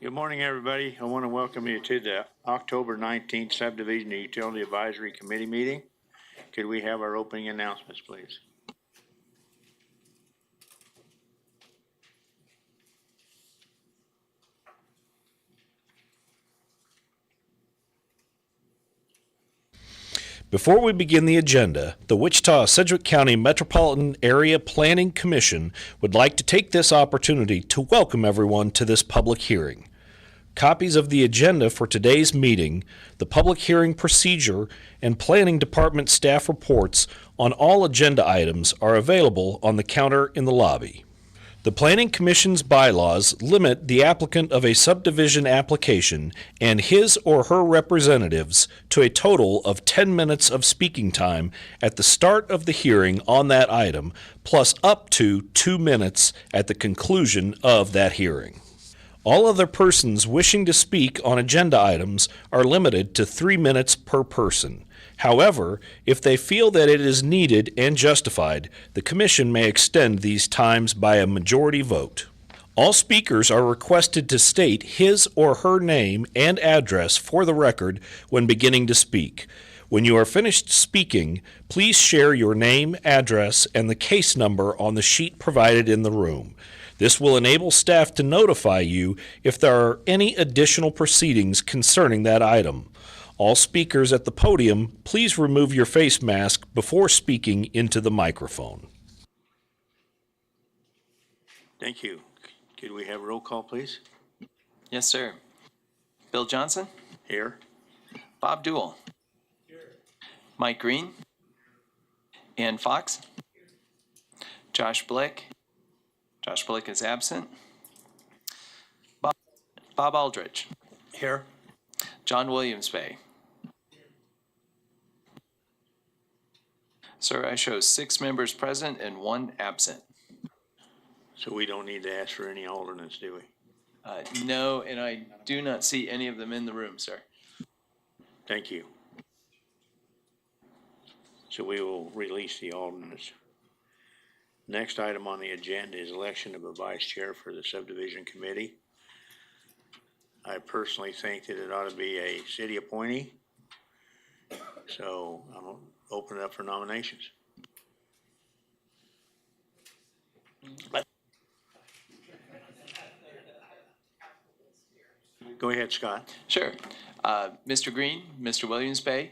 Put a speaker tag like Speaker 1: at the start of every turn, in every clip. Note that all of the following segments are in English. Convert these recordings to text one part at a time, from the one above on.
Speaker 1: Good morning, everybody. I want to welcome you to the October 19th Subdivision and Utility Advisory Committee meeting. Could we have our opening announcements, please?
Speaker 2: Before we begin the agenda, the Wichita-Sedgwick County Metropolitan Area Planning Commission would like to take this opportunity to welcome everyone to this public hearing. Copies of the agenda for today's meeting, the public hearing procedure, and Planning Department staff reports on all agenda items are available on the counter in the lobby. The Planning Commission's bylaws limit the applicant of a subdivision application and his or her representatives to a total of 10 minutes of speaking time at the start of the hearing on that item, plus up to 2 minutes at the conclusion of that hearing. All other persons wishing to speak on agenda items are limited to 3 minutes per person. However, if they feel that it is needed and justified, the Commission may extend these times by a majority vote. All speakers are requested to state his or her name and address for the record when beginning to speak. When you are finished speaking, please share your name, address, and the case number on the sheet provided in the room. This will enable staff to notify you if there are any additional proceedings concerning that item. All speakers at the podium, please remove your face mask before speaking into the microphone.
Speaker 1: Thank you. Could we have roll call, please?
Speaker 3: Yes, sir. Bill Johnson,
Speaker 1: Here.
Speaker 3: Bob Duell, Mike Green, Ann Fox, Josh Blick. Josh Blick is absent. Bob Aldrich,
Speaker 1: Here.
Speaker 3: John Williams Bay. Sir, I show 6 members present and 1 absent.
Speaker 1: So we don't need to ask for any alternates, do we?
Speaker 3: No, and I do not see any of them in the room, sir.
Speaker 1: Thank you. So we will release the alternates. Next item on the agenda is election of a vice chair for the subdivision committee. I personally think that it ought to be a city appointee. So I'm gonna open it up for nominations. Go ahead, Scott.
Speaker 3: Sure. Mr. Green, Mr. Williams Bay,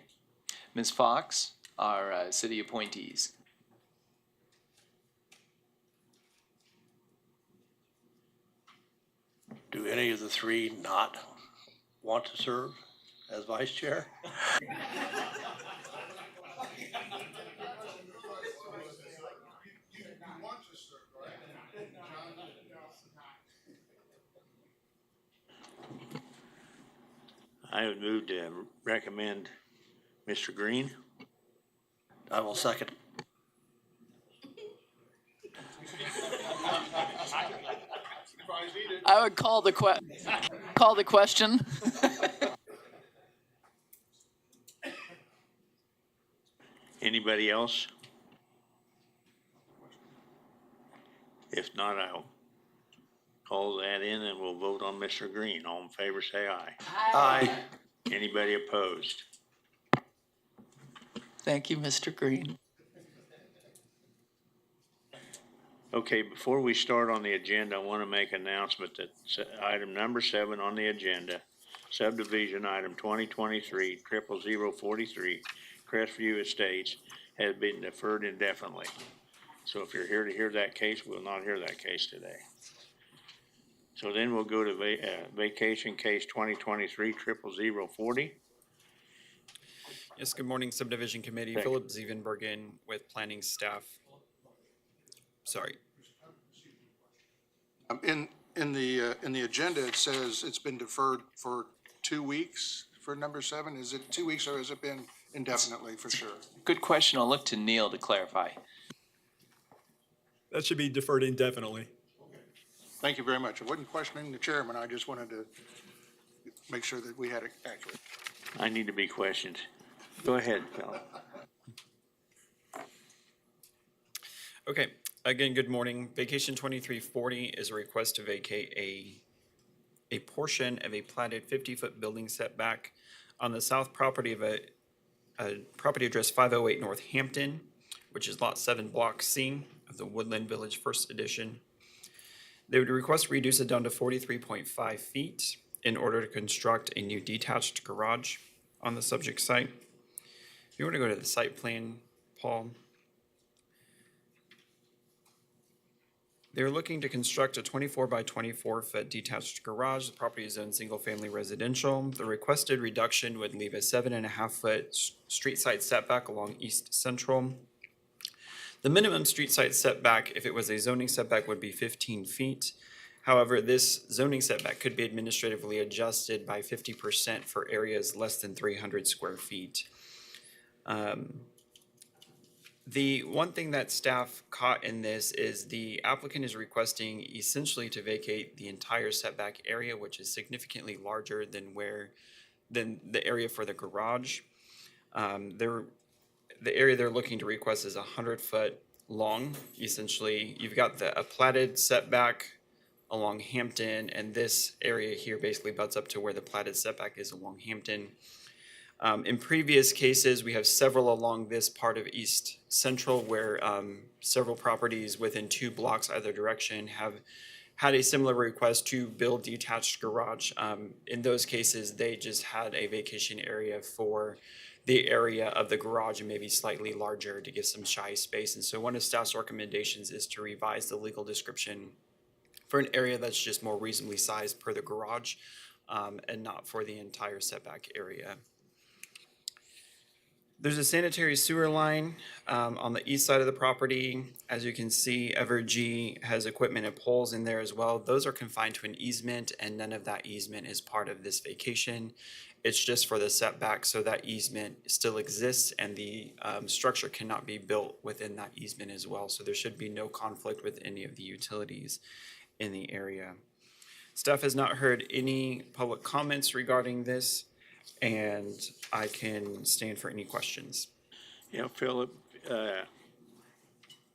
Speaker 3: Ms. Fox are city appointees.
Speaker 4: Do any of the 3 not want to serve as vice chair?
Speaker 1: I would move to recommend Mr. Green.
Speaker 4: I will second.
Speaker 5: I would call the question.
Speaker 1: Anybody else? If not, I'll call that in and we'll vote on Mr. Green. All in favor, say aye.
Speaker 4: Aye.
Speaker 1: Anybody opposed?
Speaker 5: Thank you, Mr. Green.
Speaker 1: Okay, before we start on the agenda, I want to make an announcement that item number 7 on the agenda, subdivision item 2023-00043, Crestview Estates, has been deferred indefinitely. So if you're here to hear that case, we'll not hear that case today. So then we'll go to vacation case 2023-00040.
Speaker 6: Yes, good morning, Subdivision Committee.
Speaker 1: Thank you.
Speaker 6: Philip Zievenbergen with planning staff. Sorry.
Speaker 7: In the agenda, it says it's been deferred for 2 weeks for number 7. Is it 2 weeks or has it been indefinitely for sure?
Speaker 3: Good question. I'll look to Neil to clarify.
Speaker 6: That should be deferred indefinitely.
Speaker 7: Thank you very much. I wasn't questioning the chairman. I just wanted to make sure that we had it accurate.
Speaker 1: I need to be questioned. Go ahead, Phil.
Speaker 6: Okay, again, good morning. Vacation 2340 is a request to vacate a a portion of a platted 50-foot building setback on the south property of a property address 508 North Hampton, which is Lot 7, Block C of the Woodland Village First Edition. They would request to reduce it down to 43.5 feet in order to construct a new detached garage on the subject site. If you want to go to the site plan, Paul. They're looking to construct a 24 by 24 foot detached garage. The property is zoned single family residential. The requested reduction would leave a 7.5 foot street side setback along East Central. The minimum street side setback, if it was a zoning setback, would be 15 feet. However, this zoning setback could be administratively adjusted by 50% for areas less than 300 square feet. The one thing that staff caught in this is the applicant is requesting essentially to vacate the entire setback area, which is significantly larger than the area for the garage. The area they're looking to request is 100-foot long. Essentially, you've got a platted setback along Hampton, and this area here basically butts up to where the platted setback is along Hampton. In previous cases, we have several along this part of East Central where several properties within 2 blocks either direction have had a similar request to build detached garage. In those cases, they just had a vacation area for the area of the garage and maybe slightly larger to give some shy space. And so one of staff's recommendations is to revise the legal description for an area that's just more reasonably sized per the garage and not for the entire setback area. There's a sanitary sewer line on the east side of the property. As you can see, Evergy has equipment and poles in there as well. Those are confined to an easement, and none of that easement is part of this vacation. It's just for the setback, so that easement still exists, and the structure cannot be built within that easement as well. So there should be no conflict with any of the utilities in the area. Staff has not heard any public comments regarding this, and I can stand for any questions.
Speaker 1: Yeah, Philip,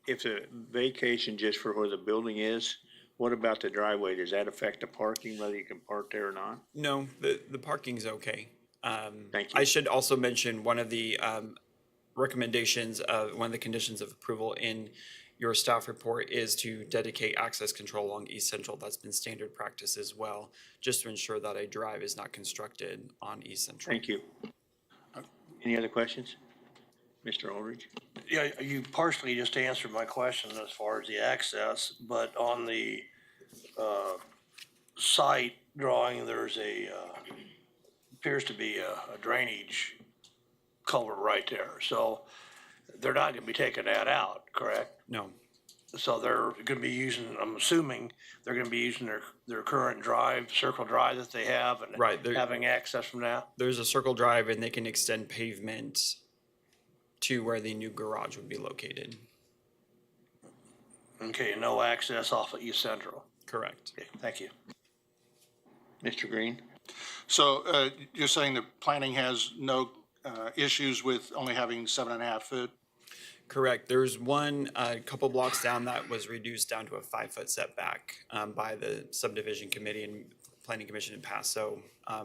Speaker 1: if the vacation just for where the building is, what about the driveway? Does that affect the parking, whether you can park there or not?
Speaker 6: No, the parking's okay.
Speaker 1: Thank you.
Speaker 6: I should also mention one of the recommendations of one of the conditions of approval in your staff report is to dedicate access control along East Central. That's been standard practice as well, just to ensure that a drive is not constructed on East Central.
Speaker 1: Thank you. Any other questions? Mr. Aldridge?
Speaker 4: Yeah, you partially just answered my question as far as the access, but on the site drawing, there's appears to be a drainage culvert right there. So they're not gonna be taking that out, correct?
Speaker 6: No,
Speaker 4: So they're gonna be using, I'm assuming, they're gonna be using their current drive, circle drive that they have and
Speaker 6: Right,
Speaker 4: having access from that?
Speaker 6: there's a circle drive and they can extend pavement to where the new garage would be located.
Speaker 4: Okay, no access off of East Central.
Speaker 6: Correct.
Speaker 4: Okay, thank you.
Speaker 1: Mr. Green?
Speaker 7: So you're saying the planning has no issues with only having 7.5 foot?
Speaker 6: Correct. There's one, a couple blocks down that was reduced down to a 5-foot setback by the subdivision committee and planning commission and passed. So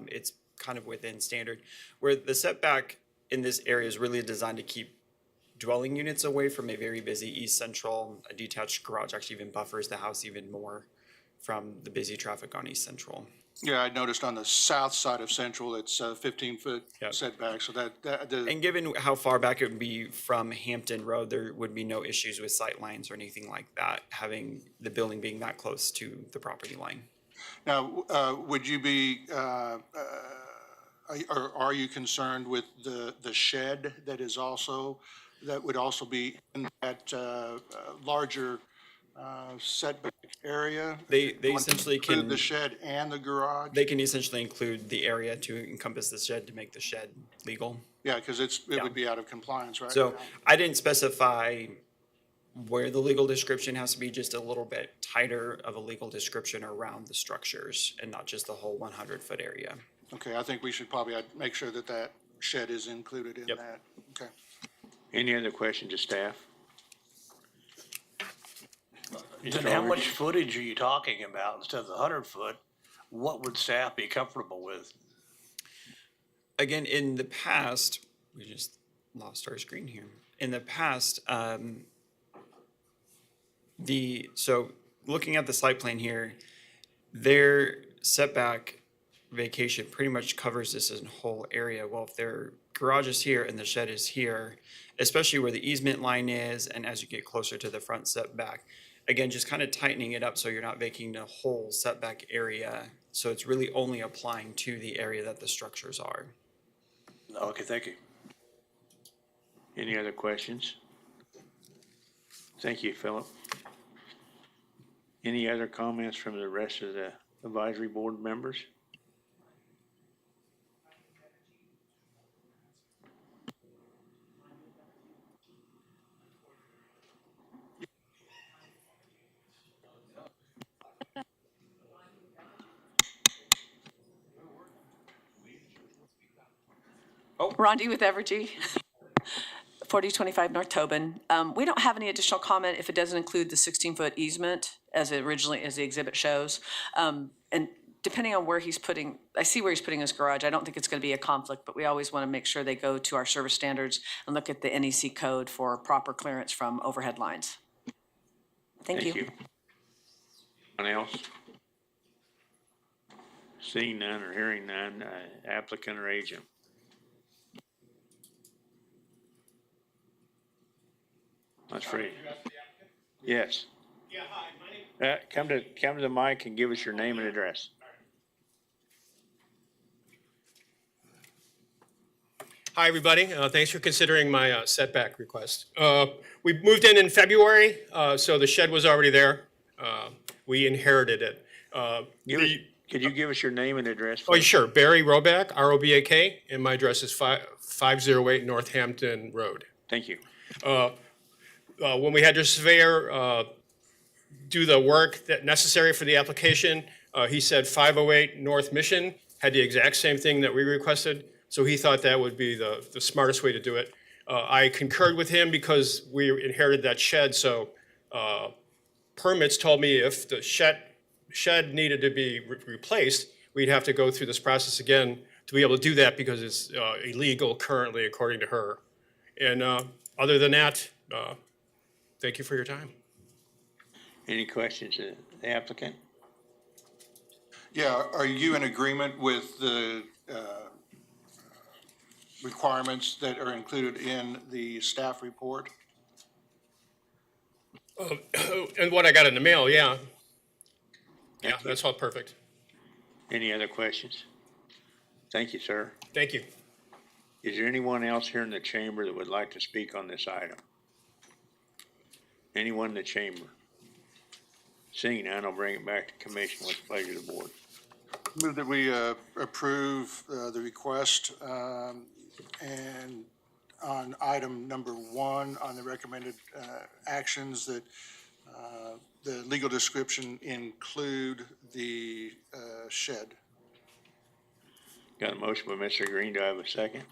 Speaker 6: it's kind of within standard. Where the setback in this area is really designed to keep dwelling units away from a very busy East Central. A detached garage actually even buffers the house even more from the busy traffic on East Central.
Speaker 7: Yeah, I noticed on the south side of Central, it's 15-foot
Speaker 6: Yep.
Speaker 7: setback, so that
Speaker 6: And given how far back it would be from Hampton Road, there would be no issues with sight lines or anything like that, having the building being that close to the property line.
Speaker 7: Now, would you be, are you concerned with the shed that is also, that would also be in that larger setback area?
Speaker 6: They
Speaker 7: Want to
Speaker 6: essentially
Speaker 7: include
Speaker 6: can,
Speaker 7: the shed and the garage?
Speaker 6: they can essentially include the area to encompass the shed to make the shed legal.
Speaker 7: Yeah, because it would be out of compliance right
Speaker 6: So
Speaker 7: now.
Speaker 6: I didn't specify where the legal description has to be, just a little bit tighter of a legal description around the structures and not just the whole 100-foot area.
Speaker 7: Okay, I think we should probably make sure that that shed is included in
Speaker 6: Yep.
Speaker 7: that. Okay.
Speaker 1: Any other questions to staff?
Speaker 4: Then how much footage are you talking about instead of the 100 foot? what would staff be comfortable with?
Speaker 6: Again, in the past, we just lost our screen here. In the past, so looking at the site plan here, their setback vacation pretty much covers this whole area. Well, if their garage is here and the shed is here, especially where the easement line is, and as you get closer to the front setback, again, just kind of tightening it up so you're not vacating the whole setback area. So it's really only applying to the area that the structures are.
Speaker 4: Okay, thank you.
Speaker 1: Any other questions? Thank you, Philip. Any other comments from the rest of the advisory board members?
Speaker 8: Rondi with Evergy, 4025 North Tobin. We don't have any additional comment if it doesn't include the 16-foot easement as the exhibit shows. And depending on where he's putting, I see where he's putting his garage. I don't think it's going to be a conflict, but we always want to make sure they go to our service standards and look at the NEC code for proper clearance from overhead lines. Thank you.
Speaker 1: Anyone else? Seeing none or hearing none, applicant or agent? That's free. Yes.
Speaker 9: Yeah, hi, my name.
Speaker 1: Come to the mic and give us your name and address.
Speaker 9: Hi, everybody. Thanks for considering my setback request. We moved in February, so the shed was already there. We inherited it.
Speaker 1: Could you give us your name and address?
Speaker 9: Oh, sure. Barry Roback, R-O-B-A-K, and my address is 508 Northampton Road.
Speaker 1: Thank you.
Speaker 9: When we had your surveyor do the work that necessary for the application, he said 508 North Mission had the exact same thing that we requested, so he thought that would be the smartest way to do it. I concurred with him because we inherited that shed, so permits told me if the shed needed to be replaced, we'd have to go through this process again to be able to do that because it's illegal currently, according to her. And other than that, thank you for your time.
Speaker 1: Any questions of the applicant?
Speaker 7: Yeah, are you in agreement with the requirements that are included in the staff report?
Speaker 9: And what I got in the mail, yeah. Yeah,
Speaker 1: Thank you.
Speaker 9: that's all perfect.
Speaker 1: Any other questions? Thank you, sir.
Speaker 9: Thank you.
Speaker 1: Is there anyone else here in the chamber that would like to speak on this item? Anyone in the chamber? Seeing none, I'll bring it back to commission with the pleasure of the board.
Speaker 7: Move that we approve the request and on item number 1 on the recommended actions that the legal description include the shed.
Speaker 1: Got a motion by Mr. Green. Do I have a second?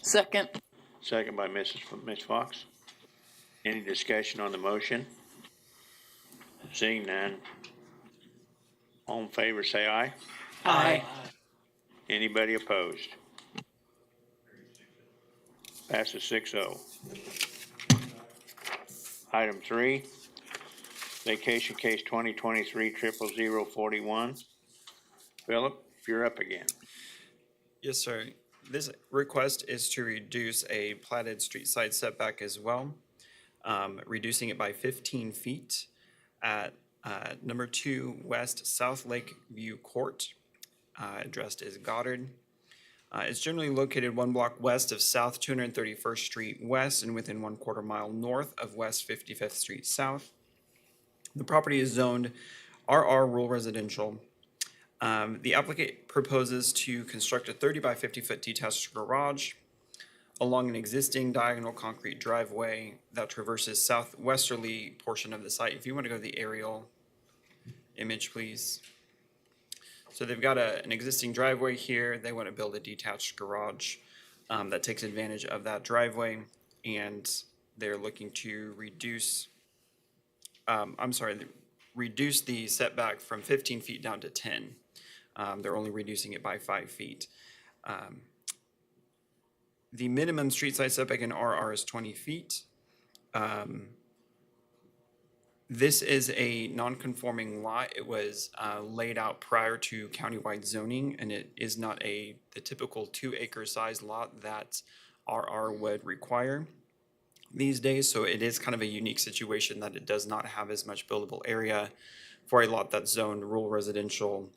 Speaker 5: Second.
Speaker 1: Second by Ms. Fox. Any discussion on the motion? Seeing none. All in favor, say aye.
Speaker 5: Aye.
Speaker 1: Anybody opposed? Passes 6-0. Item 3, vacation case 2023-00041. Philip, you're up again.
Speaker 6: Yes, sir. This request is to reduce a platted street side setback as well, reducing it by 15 feet at number 2 West South Lake View Court, addressed as Goddard. It's generally located 1 block west of South 231st Street West and within 1/4 mile north of West 55th Street South. The property is zoned RR Rural Residential. The applicant proposes to construct a 30 by 50 foot detached garage along an existing diagonal concrete driveway that traverses southwesterly portion of the site. If you want to go to the aerial image, please. So they've got an existing driveway here. They want to build a detached garage that takes advantage of that driveway, and they're looking to reduce, reduce the setback from 15 feet down to 10. They're only reducing it by 5 feet. The minimum street side setback in RR is 20 feet. This is a non-conforming lot. It was laid out prior to countywide zoning, and it is not the typical 2-acre size lot that RR would require these days. So it is kind of a unique situation that it does not have as much buildable area for a lot that's zoned rural residential.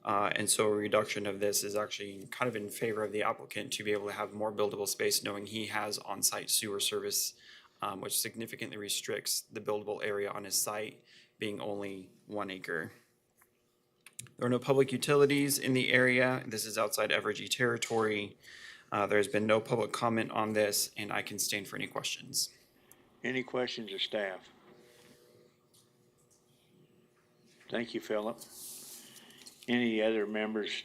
Speaker 6: And so a reduction of this is actually kind of in favor of the applicant to be able to have more buildable space, knowing he has on-site sewer service, which significantly restricts the buildable area on his site, being only 1 acre. There are no public utilities in the area. This is outside Evergy territory. There's been no public comment on this, and I can stand for any questions.
Speaker 1: Any questions of staff? Thank you, Philip. Any other members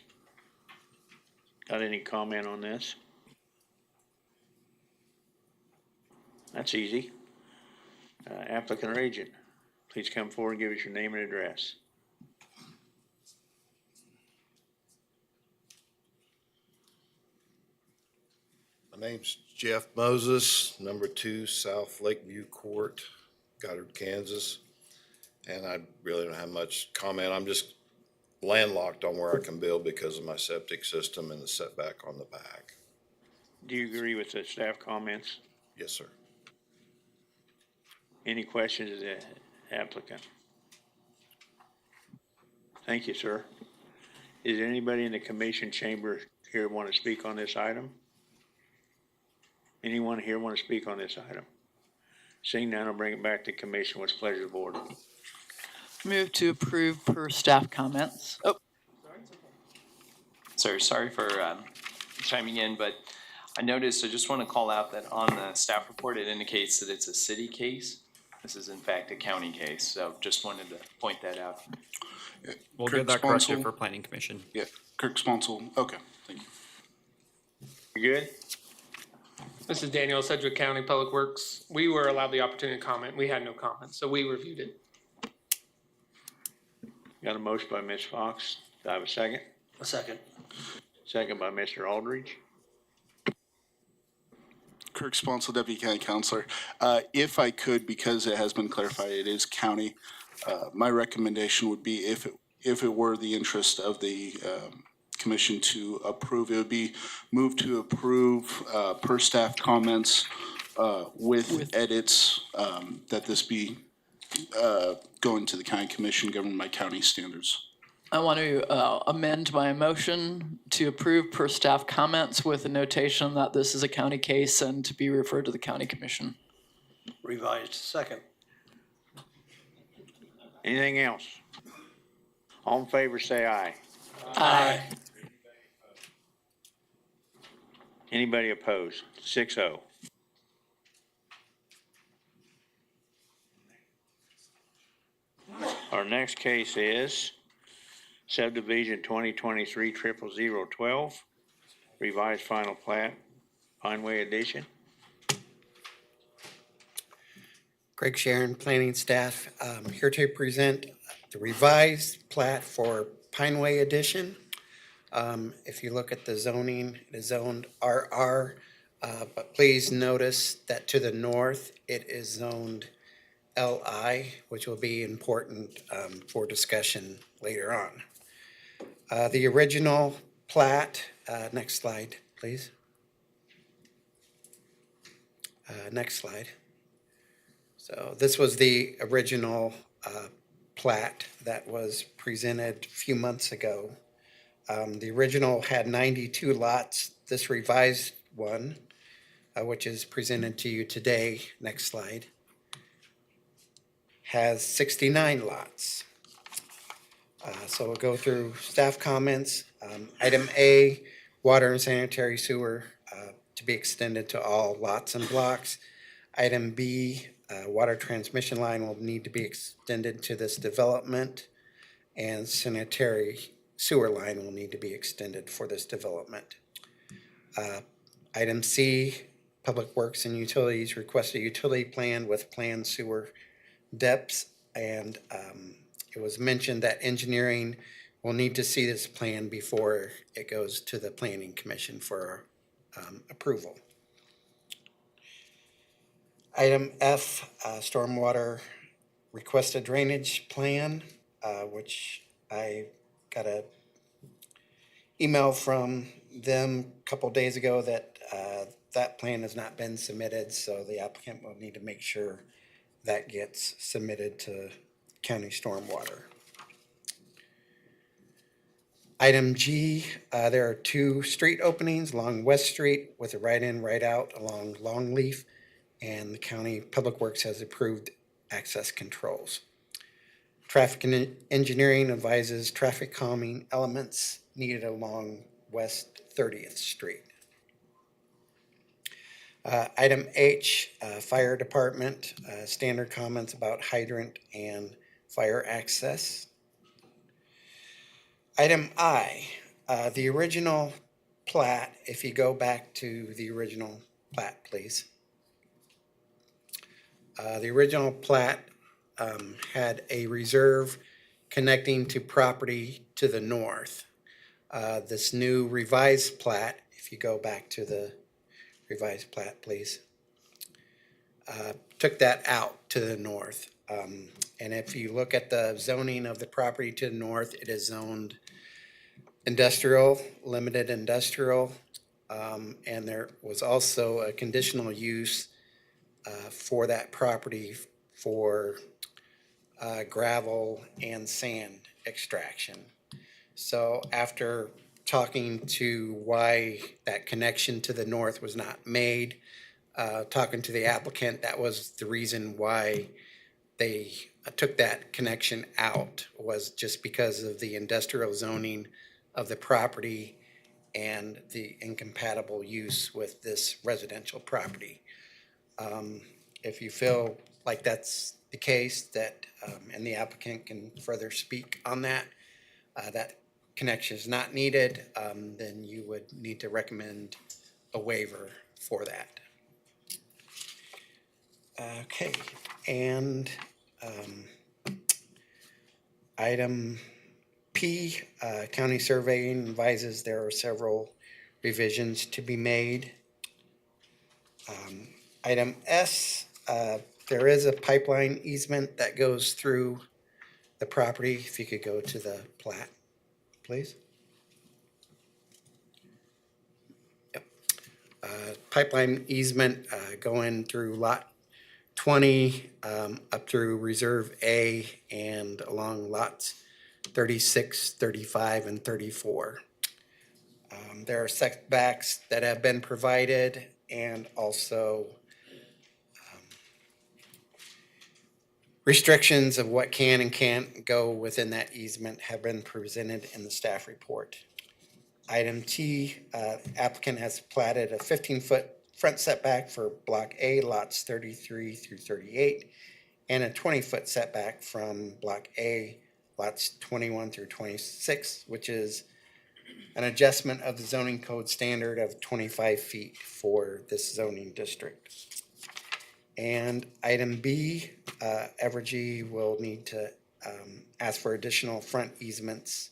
Speaker 1: got any comment on this? That's easy. Applicant or agent, please come forward and give us your name and address.
Speaker 10: My name's Jeff Moses, number 2 South Lakeview Court, Goddard, Kansas. And I really don't have much comment. I'm just landlocked on where I can build because of my septic system and the setback on the back.
Speaker 1: Do you agree with the staff comments?
Speaker 10: Yes, sir.
Speaker 1: Any questions of the applicant? Thank you, sir. Is there anybody in the commission chamber here want to speak on this item? Anyone here want to speak on this item? Seeing none, I'll bring it back to commission. What's the pleasure of the board?
Speaker 5: Move to approve per staff comments. Oh,
Speaker 3: Sir, sorry for chiming in, but I noticed, I just want to call out that on the staff report, it indicates that it's a city case. This is in fact a county case, so just wanted to point that out.
Speaker 6: We'll
Speaker 7: Kirk
Speaker 6: get that corrected
Speaker 7: Sponsel.
Speaker 6: for planning commission.
Speaker 7: Yeah, Kirk Sponsel, okay, thank you.
Speaker 1: You good?
Speaker 11: This is Daniel, Sedgwick County Public Works. We were allowed the opportunity to comment. We had no comment, so we reviewed it.
Speaker 1: Got a motion by Ms. Fox. Do I have a second?
Speaker 4: A second.
Speaker 1: Second by Mr. Aldridge.
Speaker 12: Kirk Sponsel, Deputy County Counselor. If I could, because it has been clarified, it is county, my recommendation would be if it were the interest of the commission to approve, it would be moved to approve per staff comments with edits, that this be going to the county commission governed by county standards.
Speaker 5: I want to amend my motion to approve per staff comments with a notation that this is a county case and to be referred to the county commission.
Speaker 4: Revised second.
Speaker 1: Anything else? All in favor, say aye.
Speaker 5: Aye.
Speaker 1: Anybody opposed? 6-0. Our next case is Subdivision 2023-00012, revised final plat, Pineway Edition.
Speaker 13: Greg Sharon, planning staff, here to present the revised plat for Pineway Edition. If you look at the zoning, it is zoned RR, but please notice that to the north, it is zoned LI, which will be important for discussion later on. The original plat, next slide, please. Next slide. So this was the original plat that was presented a few months ago. The original had 92 lots. This revised one, which is presented to you today, next slide, has 69 lots. So we'll go through staff comments. Item A, water and sanitary sewer to be extended to all lots and blocks. Item B, water transmission line will need to be extended to this development, and sanitary sewer line will need to be extended for this development. Item C, Public Works and Utilities request a utility plan with planned sewer depths and It was mentioned that engineering will need to see this plan before it goes to the planning commission for approval. Item F, stormwater requested drainage plan, which I got a email from them a couple days ago that that plan has not been submitted, so the applicant will need to make sure that gets submitted to county stormwater. Item G, there are 2 street openings along West Street with a right-in, right-out along Longleaf, and the county public works has approved access controls. Traffic engineering advises traffic calming elements needed along West 30th Street. Item H, fire department, standard comments about hydrant and fire access. Item I, the original plat, if you go back to the original plat, please. The original plat had a reserve connecting to property to the north. This new revised plat, if you go back to the revised plat, please, took that out to the north. And if you look at the zoning of the property to the north, it is zoned industrial, limited industrial, and there was also a conditional use for that property for gravel and sand extraction. So after talking to why that connection to the north was not made, talking to the applicant, that was the reason why they took that connection out, was just because of the industrial zoning of the property and the incompatible use with this residential property. If you feel like that's the case, that and the applicant can further speak on that, that connection is not needed, then you would need to recommend a waiver for that. Okay, and item P, county surveying advises there are several revisions to be made. Item S, there is a pipeline easement that goes through the property. If you could go to the plat, please. Yep. Pipeline easement going through lot 20 up through Reserve A and along lots 36, 35, and 34. There are setbacks that have been provided, and also restrictions of what can and can't go within that easement have been presented in the staff report. Item T, applicant has platted a 15-foot front setback for Block A, lots 33 through 38, and a 20-foot setback from Block A, lots 21 through 26, which is an adjustment of the zoning code standard of 25 feet for this zoning district. And item B, Evergy will need to ask for additional front easements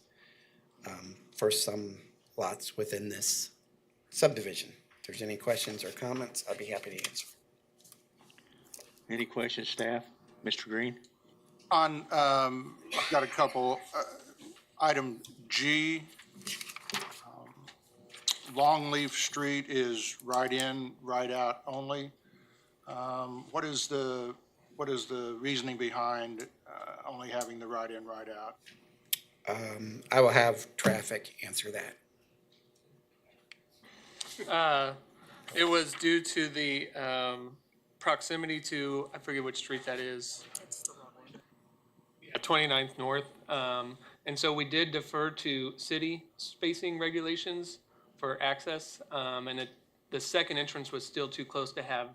Speaker 13: for some lots within this subdivision. If there's any questions or comments, I'd be happy to answer.
Speaker 1: Any questions, staff? Mr. Green?
Speaker 7: On, I've got a couple. Item G, Longleaf Street is right in, right out only. What is the reasoning behind only having the right in, right out?
Speaker 13: I will have traffic answer that.
Speaker 11: It was due to the proximity to, I forget which street that is. Yeah, 29th North. And so we did defer to city spacing regulations for access. And the second entrance was still too close to have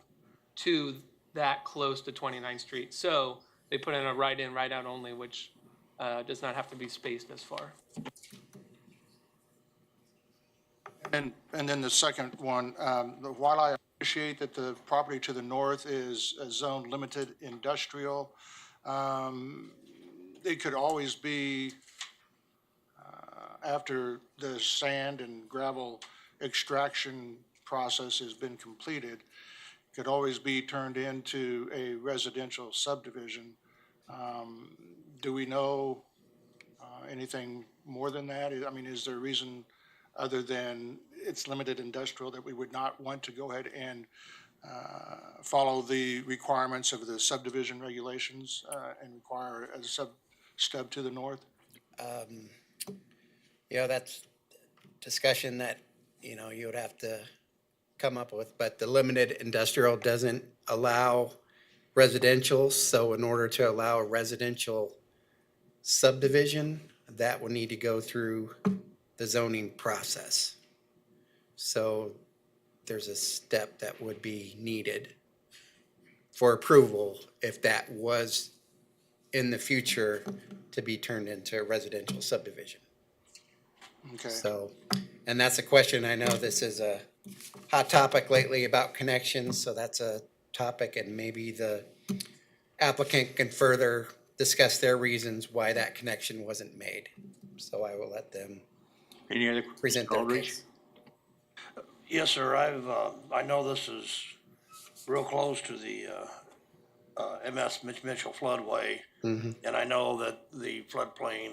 Speaker 11: to that close to 29th Street. So they put in a right in, right out only, which does not have to be spaced as far.
Speaker 7: And then the second one, while I appreciate that the property to the north is a zone limited industrial, it could always be, after the sand and gravel extraction process has been completed, could always be turned into a residential subdivision. Do we know anything more than that? I mean, is there a reason other than it's limited industrial that we would not want to go ahead and follow the requirements of the subdivision regulations and require a stub to the north?
Speaker 13: That's discussion that, you would have to come up with, but the limited industrial doesn't allow residential, so in order to allow a residential subdivision, that would need to go through the zoning process. So there's a step that would be needed for approval if that was in the future to be turned into a residential subdivision.
Speaker 7: Okay.
Speaker 13: So, and that's a question, I know this is a hot topic lately about connections, so that's a topic, and maybe the applicant can further discuss their reasons why that connection wasn't made. So I will let them
Speaker 1: Any other
Speaker 13: present their
Speaker 1: Aldridge?
Speaker 13: case.
Speaker 4: Yes, sir. I know this is real close to the MS Mitchell floodway. And I know that the floodplain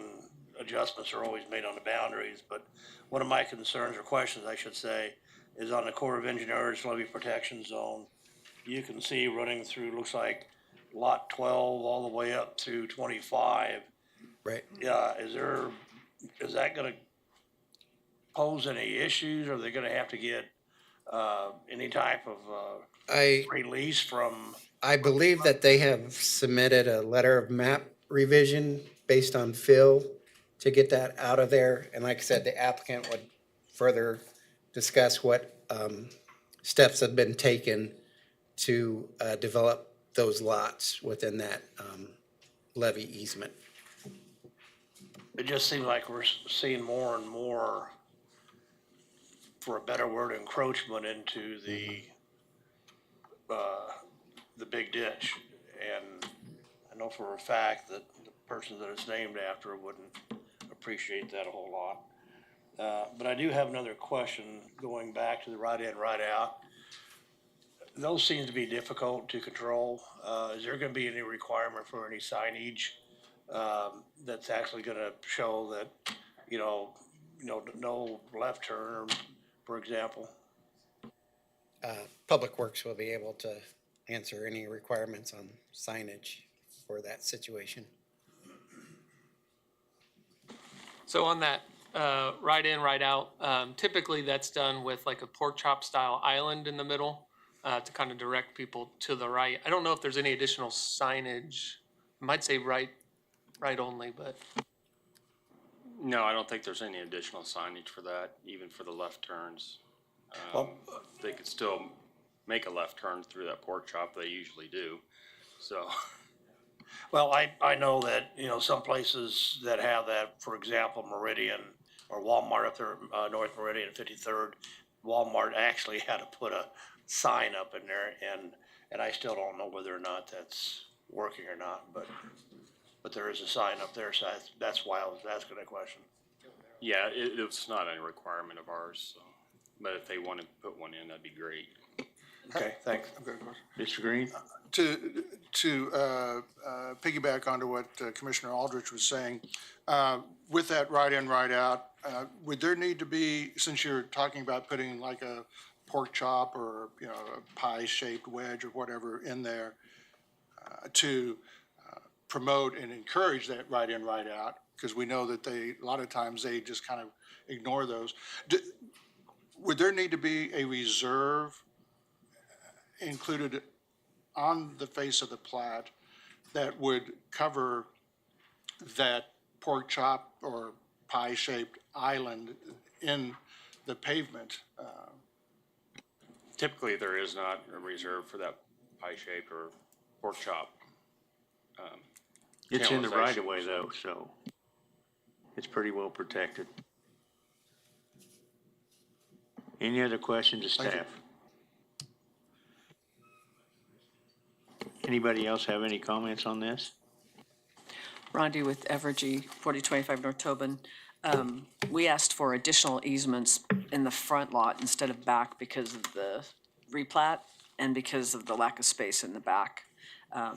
Speaker 4: adjustments are always made on the boundaries, but one of my concerns or questions, I should say, is on the Corps of Engineers levee protection zone. You can see running through, looks like lot 12 all the way up through 25.
Speaker 13: Right.
Speaker 4: Yeah, is that gonna pose any issues? Are they gonna have to get any type of release from?
Speaker 13: I believe that they have submitted a letter of map revision based on fill to get that out of there. And like I said, the applicant would further discuss what steps have been taken to develop those lots within that levee easement.
Speaker 4: It just seems like we're seeing more and more, for a better word, encroachment into the big ditch. And I know for a fact that the person that it's named after wouldn't appreciate that a whole lot. But I do have another question going back to the right in, right out. Those seem to be difficult to control. Is there gonna be any requirement for any signage that's actually gonna show that, no left turn, for example?
Speaker 13: Public Works will be able to answer any requirements on signage for that situation.
Speaker 11: So on that, right in, right out, typically that's done with like a pork chop style island in the middle, to kind of direct people to the right. I don't know if there's any additional signage. I might say right only, but.
Speaker 14: No, I don't think there's any additional signage for that, even for the left turns. They could still make a left turn through that pork chop, they usually do, so.
Speaker 4: Well, I know that, some places that have that, for example, Meridian or Walmart up there, North Meridian, 53rd, Walmart actually had to put a sign up in there, and I still don't know whether or not that's working or not, but there is a sign up there, so that's why I was asking that question.
Speaker 14: Yeah, it's not a requirement of ours, so, but if they want to put one in, that'd be great.
Speaker 4: Okay, thanks.
Speaker 1: Mr. Green?
Speaker 7: To piggyback onto what Commissioner Aldrich was saying, with that right in, right out, would there need to be, since you're talking about putting like a pork chop or, a pie-shaped wedge or whatever in there, to promote and encourage that right in, right out, because we know that a lot of times they just kind of ignore those. Would there need to be a reserve included on the face of the plat that would cover that pork chop or pie-shaped island in the pavement?
Speaker 14: Typically, there is not a reserve for that pie-shaped or pork chop.
Speaker 1: It's in the
Speaker 14: channelization.
Speaker 1: right of way though, so it's pretty well protected. Any other questions of staff? Anybody else have any comments on this?
Speaker 8: Rondi with Evergy, 4025 North Tobin. We asked for additional easements in the front lot instead of back because of the replat and because of the lack of space in the back. I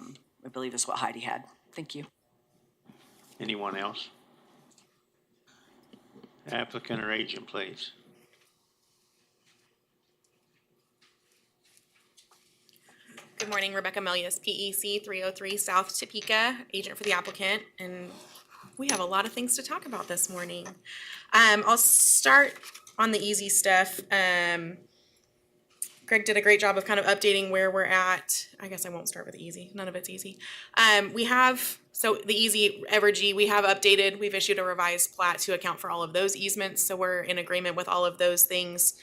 Speaker 8: believe is what Heidi had. Thank you.
Speaker 1: Anyone else? Applicant or agent, please.
Speaker 15: Good morning, Rebecca Melius, PEC 303 South Topeka, agent for the applicant, and we have a lot of things to talk about this morning. I'll start on the easy stuff. Greg did a great job of kind of updating where we're at. I guess I won't start with easy. None of it's easy. So the easy Evergy, we have updated. We've issued a revised plat to account for all of those easements. So we're in agreement with all of those things.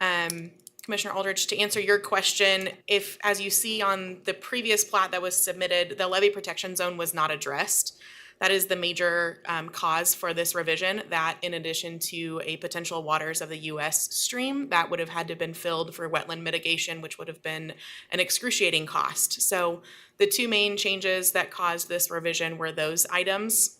Speaker 15: Commissioner Aldridge, to answer your question, if, as you see on the previous plat that was submitted, the levee protection zone was not addressed. That is the major cause for this revision, that in addition to a potential waters of the US stream, that would have had to have been filled for wetland mitigation, which would have been an excruciating cost. So the two main changes that caused this revision were those items.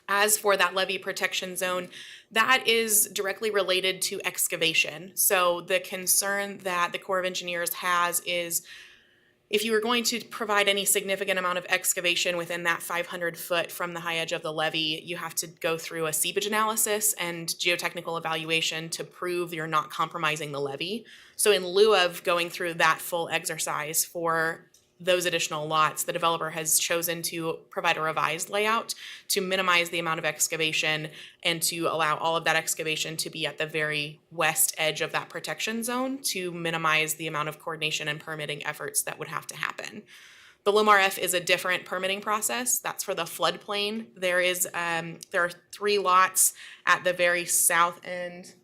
Speaker 15: As for that levee protection zone, that is directly related to excavation. So the concern that the Corps of Engineers has is if you were going to provide any significant amount of excavation within that 500 foot from the high edge of the levee, you have to go through a seepage analysis and geotechnical evaluation to prove you're not compromising the levee. So in lieu of going through that full exercise for those additional lots, the developer has chosen to provide a revised layout to minimize the amount of excavation and to allow all of that excavation to be at the very west edge of that protection zone to minimize the amount of coordination and permitting efforts that would have to happen. The LOMRF is a different permitting process. That's for the floodplain. There are 3 lots at the very south end.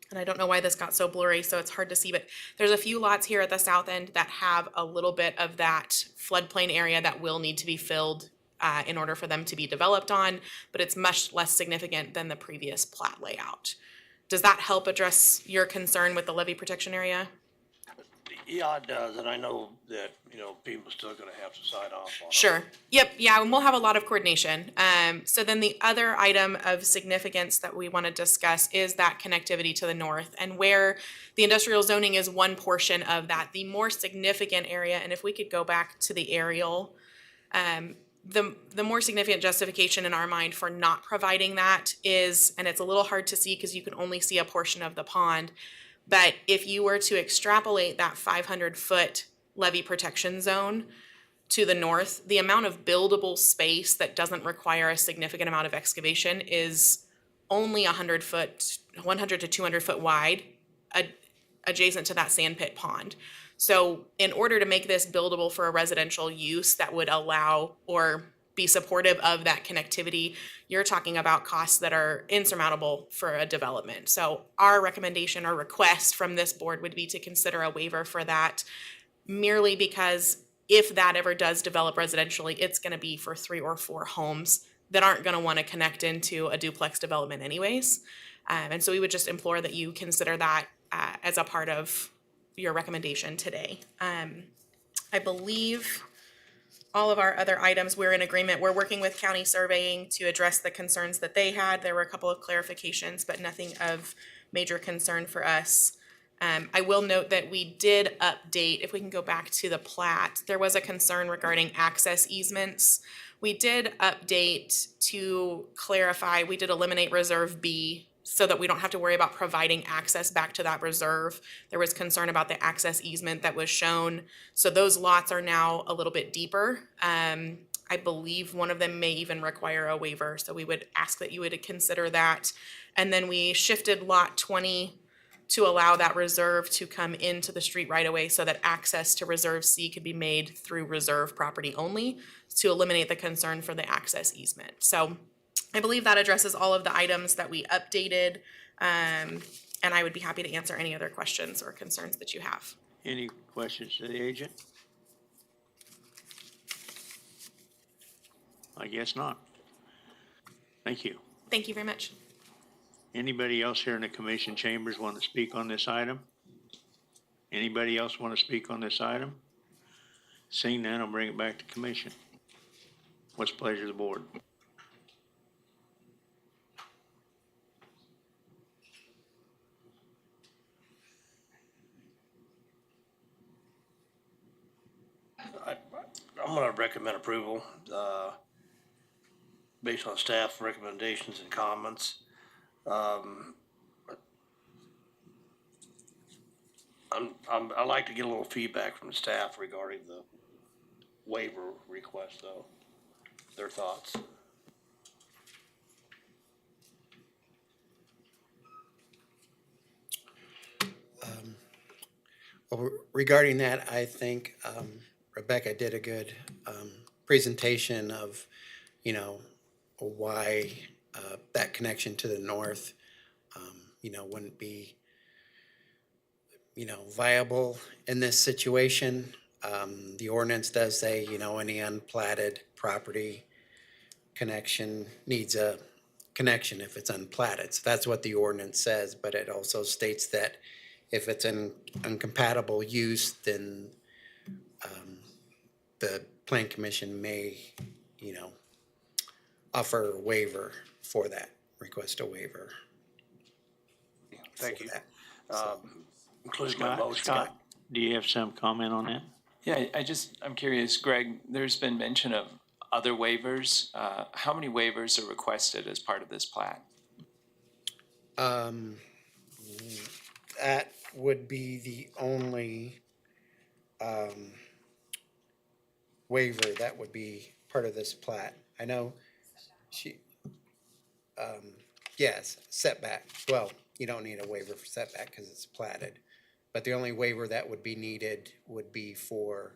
Speaker 15: And I don't know why this got so blurry, so it's hard to see, but there's a few lots here at the south end that have a little bit of that floodplain area that will need to be filled in order for them to be developed on, but it's much less significant than the previous plat layout. Does that help address your concern with the levee protection area?
Speaker 4: Yeah, it does, and I know that, people still gonna have to sign off on it.
Speaker 15: Sure. Yep. Yeah, and we'll have a lot of coordination. So then the other item of significance that we want to discuss is that connectivity to the north, and where the industrial zoning is one portion of that. The more significant area, and if we could go back to the aerial, the more significant justification in our mind for not providing that is, and it's a little hard to see because you can only see a portion of the pond, but if you were to extrapolate that 500 foot levee protection zone to the north, the amount of buildable space that doesn't require a significant amount of excavation is only 100 to 200 foot wide, adjacent to that sand pit pond. So in order to make this buildable for a residential use that would allow or be supportive of that connectivity, you're talking about costs that are insurmountable for a development. So our recommendation or request from this board would be to consider a waiver for that, merely because if that ever does develop residentially, it's going to be for 3 or 4 homes that aren't going to want to connect into a duplex development anyways. And so we would just implore that you consider that as a part of your recommendation today. I believe all of our other items, we're in agreement. We're working with county surveying to address the concerns that they had. There were a couple of clarifications, but nothing of major concern for us. I will note that we did update, if we can go back to the plat, there was a concern regarding access easements. We did update to clarify, we did eliminate Reserve B so that we don't have to worry about providing access back to that reserve. There was concern about the access easement that was shown. So those lots are now a little bit deeper. I believe one of them may even require a waiver. So we would ask that you would consider that. And then we shifted lot 20 to allow that reserve to come into the street right away so that access to Reserve C could be made through reserve property only to eliminate the concern for the access easement. So I believe that addresses all of the items that we updated, and I would be happy to answer any other questions or concerns that you have.
Speaker 1: Any questions to the agent? I guess not. Thank you.
Speaker 15: Thank you very much.
Speaker 1: Anybody else here in the commission chambers want to speak on this item? Anybody else want to speak on this item? Seeing none, I'll bring it back to commission. What's the pleasure of the board?
Speaker 4: I'm gonna recommend approval, based on staff recommendations and comments. I'd like to get a little feedback from the staff regarding the waiver request, though, their thoughts.
Speaker 13: Well, regarding that, I think Rebecca did a good presentation of, why that connection to the north, wouldn't be, viable in this situation. The ordinance does say, any unplatted property connection needs a connection if it's unplatted. So that's what the ordinance says, but it also states that if it's an incompatible use, then the plan commission may, offer a waiver for that, request a waiver.
Speaker 4: Thank you.
Speaker 13: So,
Speaker 4: Include my motion.
Speaker 1: Scott, do you have some comment on that?
Speaker 3: Yeah, I'm curious, Greg, there's been mention of other waivers. How many waivers are requested as part of this plat?
Speaker 13: That would be the only waiver that would be part of this plat. I know yes, setback. Well, you don't need a waiver for setback because it's platted. But the only waiver that would be needed would be for,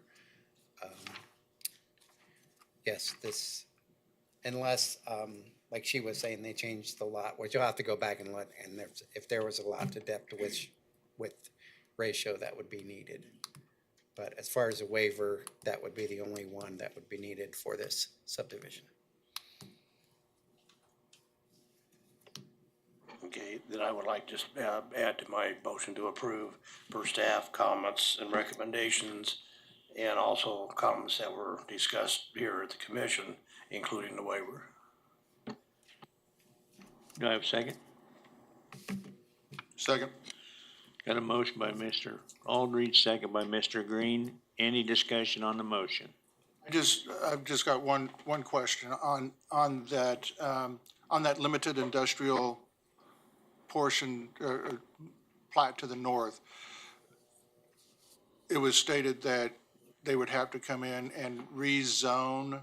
Speaker 13: yes, this, unless, like she was saying, they changed the lot, which you'll have to go back and look, and if there was a lot to depth with ratio, that would be needed. But as far as a waiver, that would be the only one that would be needed for this subdivision.
Speaker 4: Okay, then I would like to just add to my motion to approve per staff comments and recommendations, and also comments that were discussed here at the commission, including the waiver.
Speaker 1: Do I have a second?
Speaker 7: Second.
Speaker 1: Got a motion by Mr. Aldridge, second by Mr. Green. Any discussion on the motion?
Speaker 7: I've just got one question on that limited industrial portion, plat to the north. It was stated that they would have to come in and rezone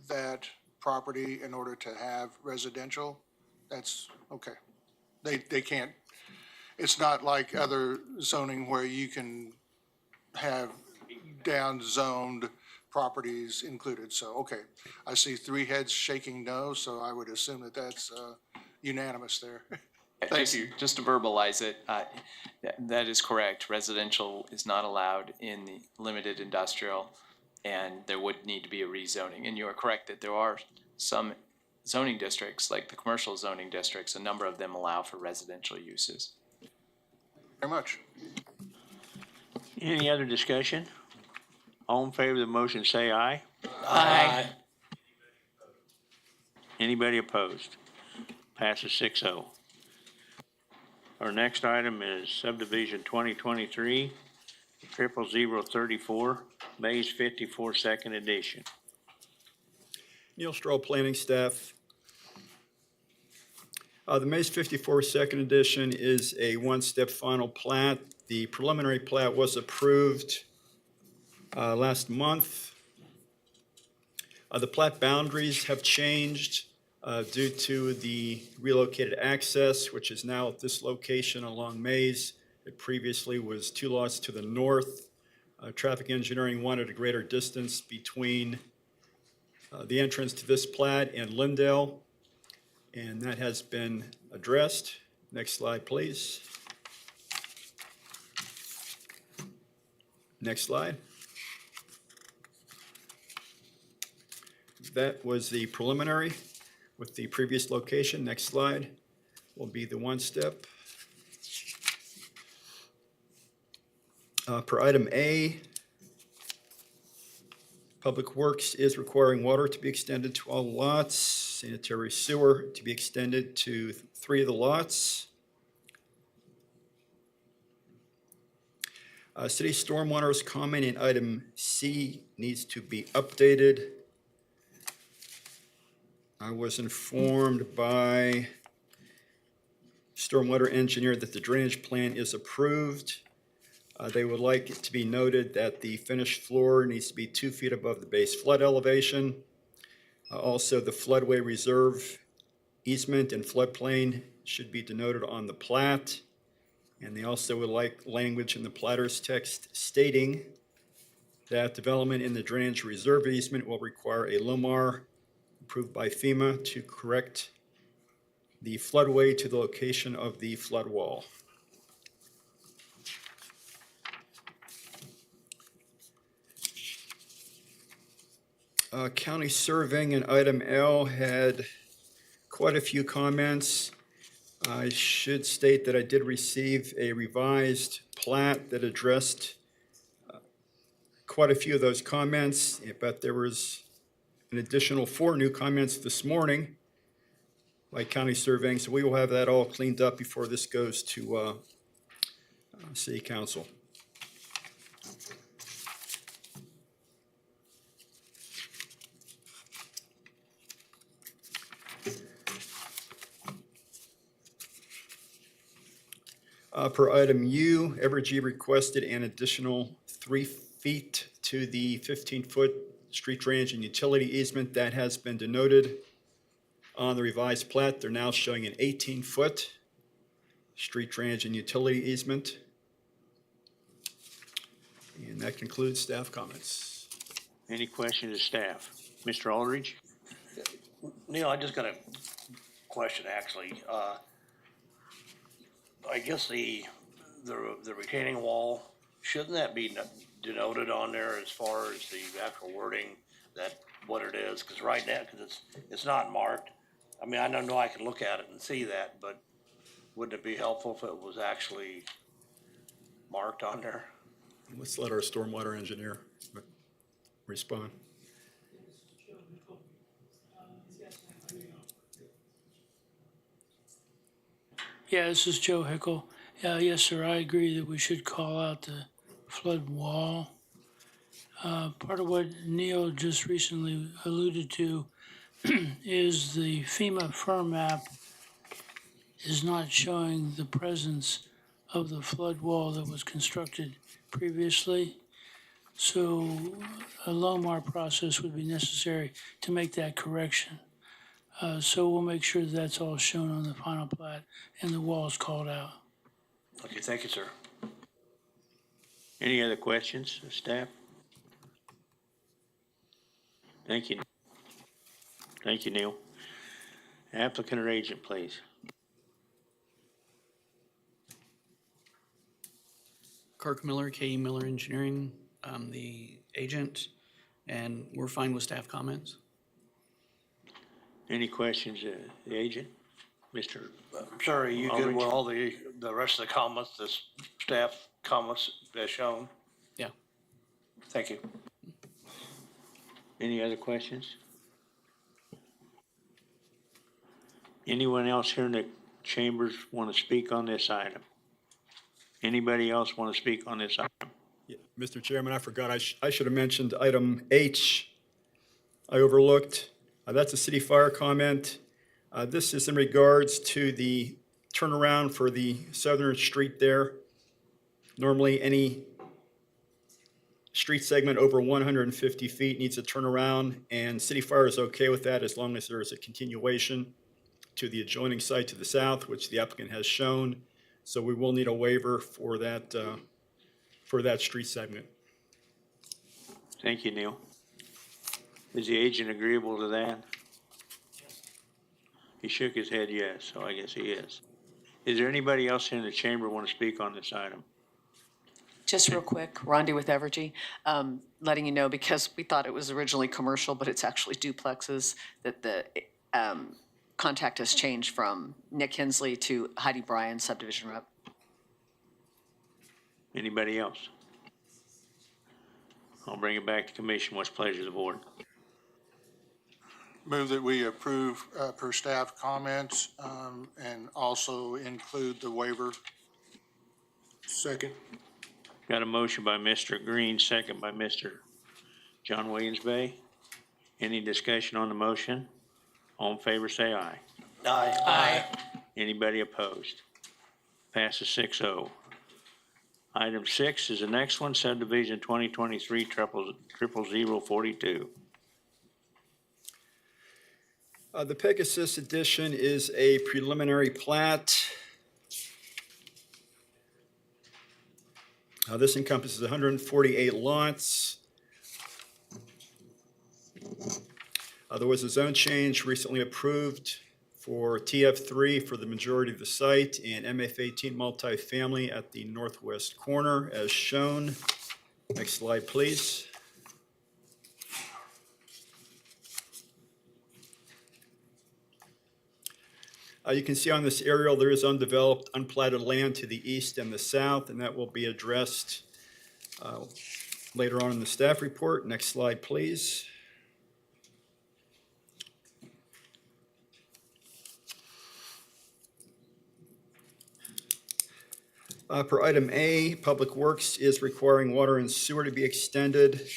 Speaker 7: that property in order to have residential. That's okay. They can't, it's not like other zoning where you can have down-zoned properties included. So, okay, I see three heads shaking no, so I would assume that that's unanimous there. Thank you.
Speaker 3: Just to verbalize it, that is correct. Residential is not allowed in the limited industrial, and there would need to be a rezoning. And you are correct that there are some zoning districts, like the commercial zoning districts, a number of them allow for residential uses.
Speaker 7: Very much.
Speaker 1: Any other discussion? All in favor of the motion, say aye.
Speaker 5: Aye.
Speaker 1: Anybody opposed? Passes 6-0. Our next item is subdivision 2023, 00034, Mays 54 second edition.
Speaker 16: Neil Stroh, planning staff. The Mays 54 second edition is a one-step final plat. The preliminary plat was approved last month. The plat boundaries have changed due to the relocated access, which is now at this location along Mays. It previously was 2 lots to the north. Traffic engineering wanted a greater distance between the entrance to this plat and Lindale, and that has been addressed. Next slide, please. Next slide. That was the preliminary with the previous location. Next slide will be the one step. Per item A, Public Works is requiring water to be extended to all lots, sanitary sewer to be extended to 3 of the lots. City stormwater's comment in item C needs to be updated. I was informed by stormwater engineer that the drainage plan is approved. They would like it to be noted that the finished floor needs to be 2 feet above the base flood elevation. Also, the floodway reserve easement and floodplain should be denoted on the plat. And they also would like language in the platter's text stating that development in the drainage reserve easement will require a LOMAR approved by FEMA to correct the floodway to the location of the flood wall. County surveying in item L had quite a few comments. I should state that I did receive a revised plat that addressed quite a few of those comments, but there was an additional 4 new comments this morning by county surveying, so we will have that all cleaned up before this goes to City Council. Per item U, Evergy requested an additional 3 feet to the 15-foot street drainage and utility easement. That has been denoted on the revised plat. They're now showing an 18-foot street drainage and utility easement. And that concludes staff comments.
Speaker 1: Any questions of staff? Mr. Aldridge?
Speaker 4: Neil, I just got a question, actually. I guess the retaining wall, shouldn't that be denoted on there as far as the actual wording, that what it is? Because right now, because it's not marked. I mean, I don't know, I can look at it and see that, but wouldn't it be helpful if it was actually marked on there?
Speaker 16: Let's let our stormwater engineer respond.
Speaker 17: Yeah, this is Joe Hickle. Yes, sir, I agree that we should call out the flood wall. Part of what Neil just recently alluded to is the FEMA firm map is not showing the presence of the flood wall that was constructed previously. So a LOMAR process would be necessary to make that correction. So we'll make sure that that's all shown on the final plat and the wall's called out.
Speaker 4: Okay, thank you, sir.
Speaker 1: Any other questions of staff? Thank you. Thank you, Neil. Applicant or agent, please.
Speaker 18: Kirk Miller, K.E. Miller Engineering, I'm the agent, and we're fine with staff comments.
Speaker 1: Any questions, the agent? Mr.
Speaker 4: Sir, are you good
Speaker 1: Aldridge?
Speaker 4: with all the rest of the comments, the staff comments as shown?
Speaker 18: Yeah.
Speaker 4: Thank you.
Speaker 1: Any other questions? Anyone else here in the chambers want to speak on this item? Anybody else want to speak on this item?
Speaker 16: Yeah, Mr. Chairman, I forgot, I should have mentioned item H. I overlooked. That's a city fire comment. This is in regards to the turnaround for the southern street there. Normally, any street segment over 150 feet needs a turnaround, and city fire is okay with that as long as there is a continuation to the adjoining site to the south, which the applicant has shown. So we will need a waiver for that street segment.
Speaker 1: Thank you, Neil. Is the agent agreeable to that? He shook his head yes, so I guess he is. Is there anybody else here in the chamber want to speak on this item?
Speaker 8: Just real quick, Rondi with Evergy, letting you know, because we thought it was originally commercial, but it's actually duplexes, that the contact has changed from Nick Hensley to Heidi Bryan, subdivision rep.
Speaker 1: Anybody else? I'll bring it back to commission. What's the pleasure of the board?
Speaker 7: Move that we approve per staff comments and also include the waiver.
Speaker 4: Second.
Speaker 1: Got a motion by Mr. Green, second by Mr. John Williams Bay. Any discussion on the motion? All in favor, say aye.
Speaker 4: Aye.
Speaker 1: Anybody opposed? Passes 6-0. Item 6 is the next one, subdivision 2023 00042.
Speaker 16: The Pegasus edition is a preliminary plat. This encompasses 148 lots. There was a zone change recently approved for TF3 for the majority of the site and MF18 multifamily at the northwest corner as shown. Next slide, please. You can see on this aerial there is undeveloped, unplatted land to the east and the south, and that will be addressed later on in the staff report. Next slide, please. Per item A, Public Works is requiring water and sewer to be extended.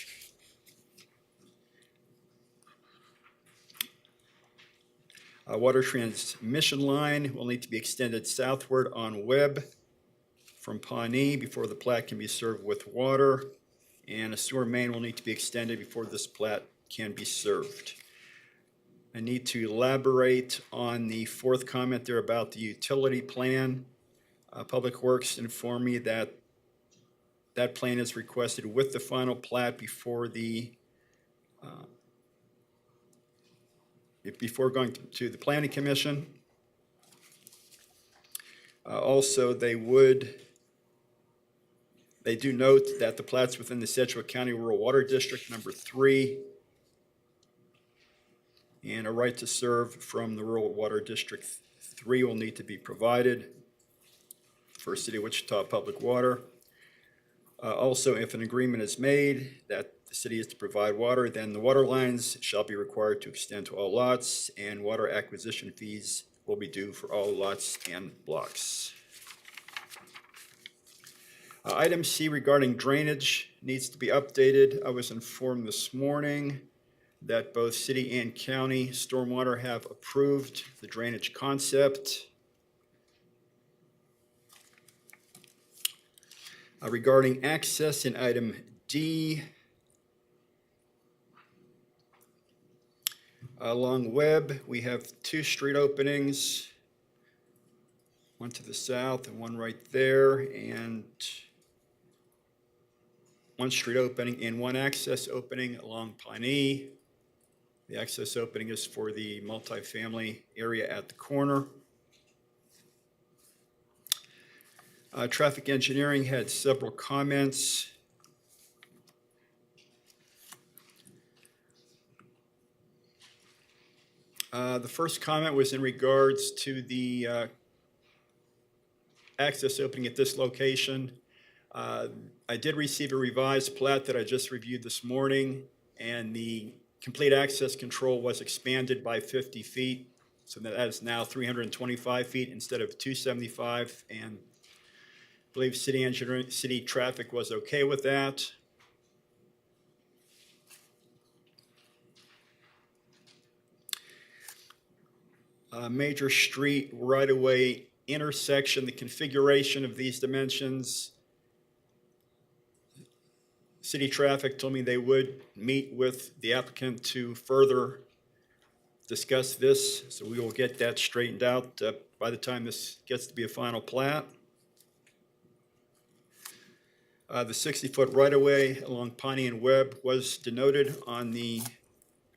Speaker 16: Water transmission line will need to be extended southward on Webb from Pawnee before the plat can be served with water. And a sewer main will need to be extended before this plat can be served. I need to elaborate on the fourth comment there about the utility plan. Public Works informed me that that plan is requested with the final plat before going to the Planning Commission. Also, they do note that the plats within the Sedgwick County Rural Water District number 3 and a right to serve from the Rural Water District 3 will need to be provided for City of Wichita Public Water. Also, if an agreement is made that the city is to provide water, then the water lines shall be required to extend to all lots, and water acquisition fees will be due for all lots and blocks. Item C regarding drainage needs to be updated. I was informed this morning that both city and county stormwater have approved the drainage concept. Regarding access in item D, along Webb, we have 2 street openings, one to the south and one right there, and 1 street opening and 1 access opening along Pawnee. The access opening is for the multifamily area at the corner. Traffic engineering had several comments. The first comment was in regards to the access opening at this location. I did receive a revised plat that I just reviewed this morning, and the complete access control was expanded by 50 feet, so that is now 325 feet instead of 275, and I believe city traffic was okay with that. Major street right-of-way intersection, the configuration of these dimensions. City traffic told me they would meet with the applicant to further discuss this, so we will get that straightened out by the time this gets to be a final plat. The 60-foot right-of-way along Pawnee and Webb was denoted on the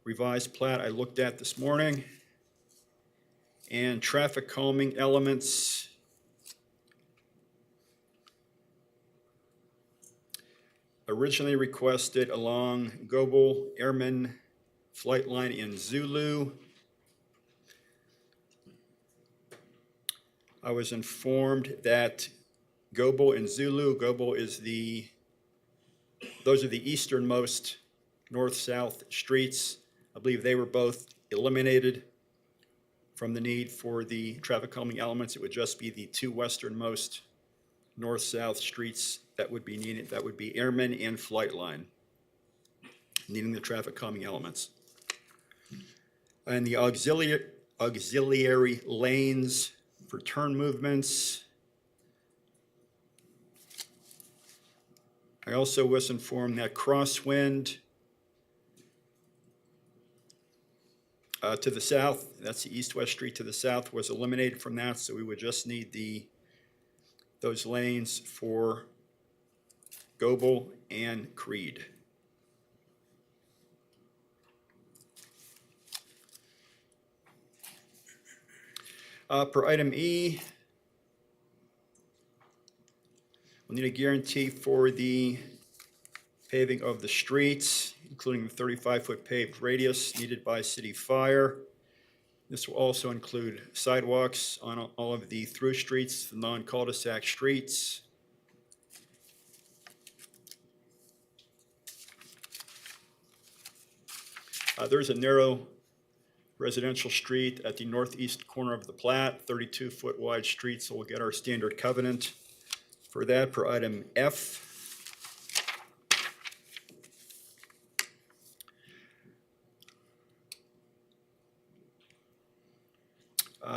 Speaker 16: revised plat I looked at this morning. And traffic calming elements. Originally requested along Goebel Airman Flight Line in Zulu. I was informed that Goebel and Zulu, Goebel is those are the easternmost north-south streets. I believe they were both eliminated from the need for the traffic calming elements. It would just be the 2 westernmost north-south streets that would be needed. That would be Airman and Flight Line, needing the traffic calming elements. And the auxiliary lanes for turn movements. I also was informed that crosswind to the south, that's the east-west street to the south, was eliminated from that, so we would just need those lanes for Goebel and Creed. Per item E, we'll need a guarantee for the paving of the streets, including the 35-foot paved radius needed by City Fire. This will also include sidewalks on all of the through streets, the non-cul-de-sac streets. There's a narrow residential street at the northeast corner of the plat, 32-foot wide street, so we'll get our standard covenant for that per item F.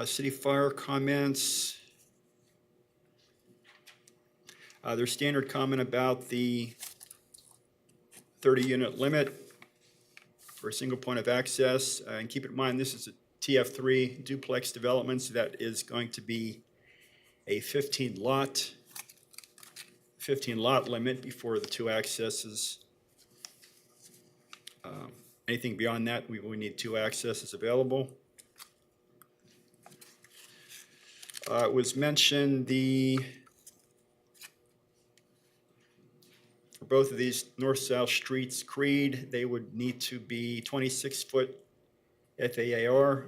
Speaker 16: City Fire comments. Their standard comment about the 30-unit limit for a single point of access. And keep in mind, this is a TF3 duplex development, so that is going to be a 15 lot limit before the two accesses. Anything beyond that, we need two accesses available. It was mentioned for both of these north-south streets, Creed, they would need to be 26-foot FAAR,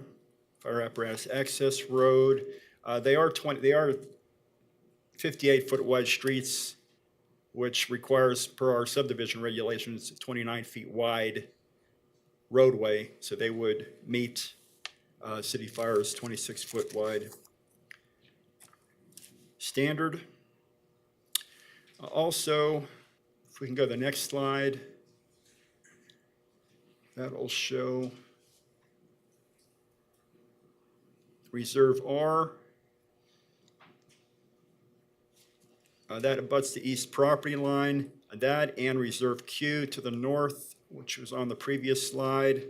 Speaker 16: fire apparatus access road. They are 58-foot wide streets, which requires, per our subdivision regulations, 29 feet wide roadway, so they would meet City Fire's 26-foot wide standard. Also, if we can go to the next slide, that'll show Reserve R. That abuts the east property line. That and Reserve Q to the north, which was on the previous slide.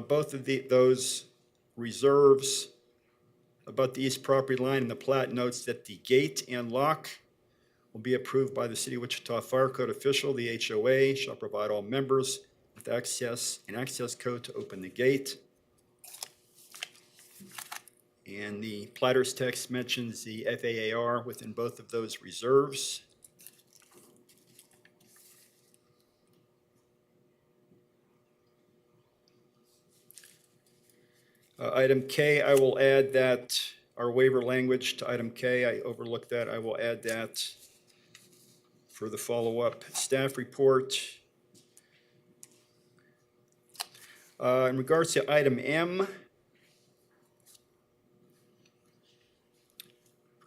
Speaker 16: Both of those reserves abut the east property line, and the plat notes that the gate and lock will be approved by the City of Wichita Fire Code official. The HOA shall provide all members with access code to open the gate. And the platter's text mentions the FAAR within both of those reserves. Item K, I will add that our waiver language to item K, I overlooked that. I will add that for the follow-up staff report. In regards to item M, we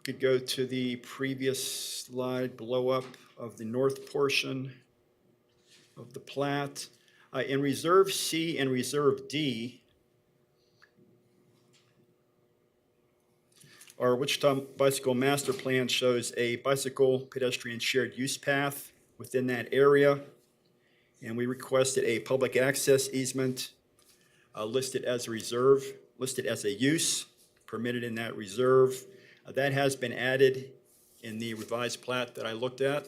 Speaker 16: could go to the previous slide, blow up of the north portion of the plat. In Reserve C and Reserve D, our Wichita Bicycle Master Plan shows a bicycle pedestrian shared use path within that area. And we requested a public access easement listed as a reserve, listed as a use permitted in that reserve. That has been added in the revised plat that I looked at.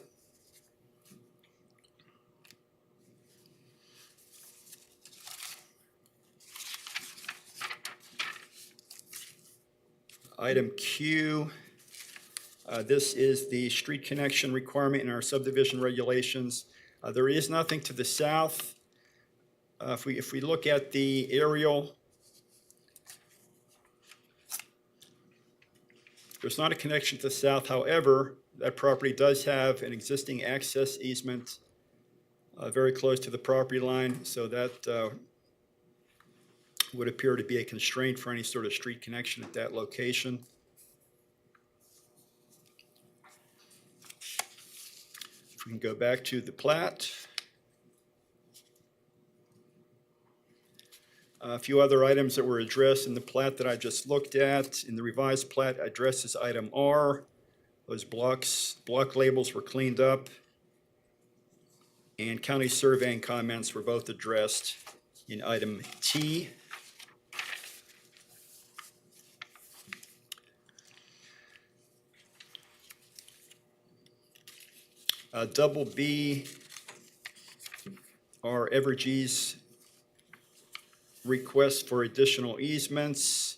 Speaker 16: Item Q, this is the street connection requirement in our subdivision regulations. There is nothing to the south. If we look at the aerial, there's not a connection to the south. However, that property does have an existing access easement very close to the property line, so that would appear to be a constraint for any sort of street connection at that location. We can go back to the plat. A few other items that were addressed in the plat that I just looked at. In the revised plat addresses item R. Those block labels were cleaned up. And county surveying comments were both addressed in item T. Double B are Evergy's request for additional easements.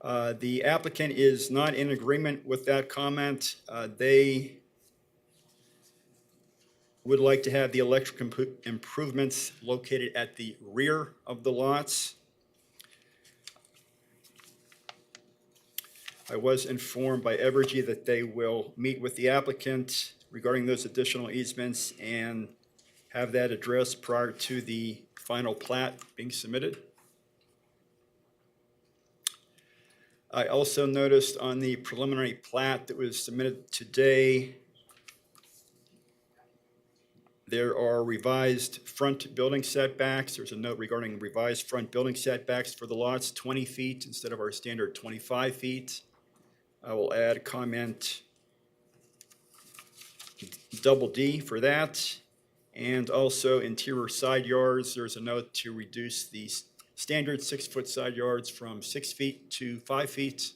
Speaker 16: The applicant is not in agreement with that comment. They would like to have the electric improvements located at the rear of the lots. I was informed by Evergy that they will meet with the applicant regarding those additional easements and have that addressed prior to the final plat being submitted. I also noticed on the preliminary plat that was submitted today, there are revised front building setbacks. There's a note regarding revised front building setbacks for the lots, 20 feet instead of our standard 25 feet. I will add a comment double D for that. And also interior side yards, there's a note to reduce the standard 6-foot side yards from 6 feet to 5 feet.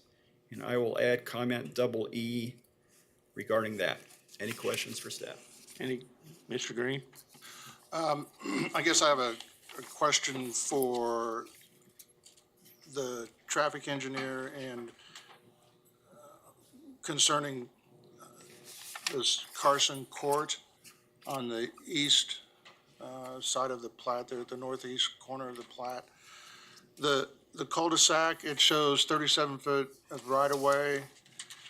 Speaker 16: And I will add comment double E regarding that. Any questions for staff?
Speaker 1: Mr. Green?
Speaker 7: I guess I have a question for the traffic engineer and concerning this Carson Court on the east side of the plat, there at the northeast corner of the plat. The cul-de-sac, it shows 37 foot of right-of-way.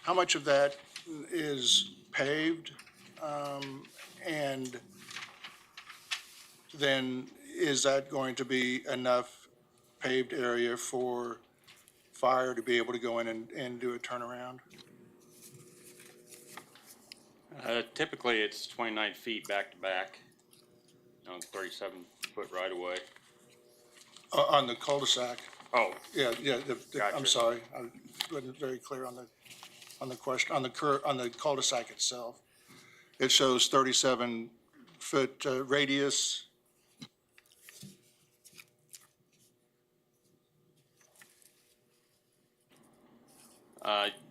Speaker 7: How much of that is paved? And then is that going to be enough paved area for fire to be able to go in and do a turnaround?
Speaker 14: Typically, it's 29 feet back to back, 37-foot right away.
Speaker 7: On the cul-de-sac?
Speaker 14: Oh.
Speaker 7: Yeah,
Speaker 14: Gotcha.
Speaker 7: I'm sorry, I wasn't very clear on the question, on the cul-de-sac itself. It shows 37-foot radius.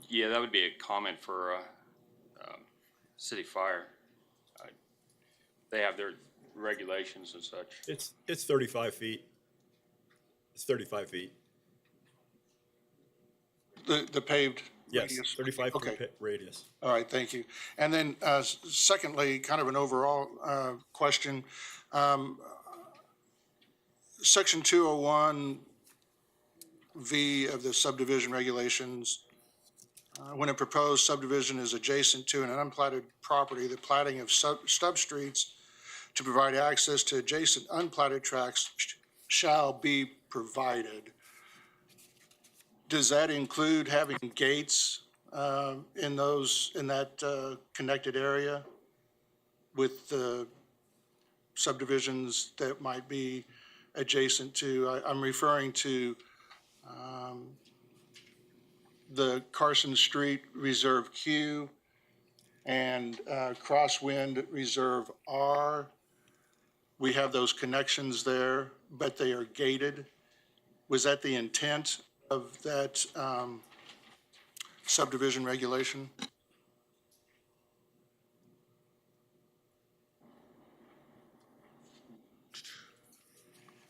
Speaker 14: Yeah, that would be a comment for city fire. They have their regulations and such.
Speaker 16: It's 35 feet. It's 35 feet.
Speaker 7: The paved
Speaker 16: Yes,
Speaker 7: radius?
Speaker 16: 35 foot
Speaker 7: Okay.
Speaker 16: radius.
Speaker 7: All right, thank you. And then secondly, kind of an overall question. Section 201V of the subdivision regulations, when a proposed subdivision is adjacent to an unplatted property, the platting of stub streets to provide access to adjacent unplatted tracts shall be provided. Does that include having gates in that connected area with the subdivisions that might be adjacent to? I'm referring to the Carson Street Reserve Q and Crosswind Reserve R. We have those connections there, but they are gated. Was that the intent of that subdivision regulation?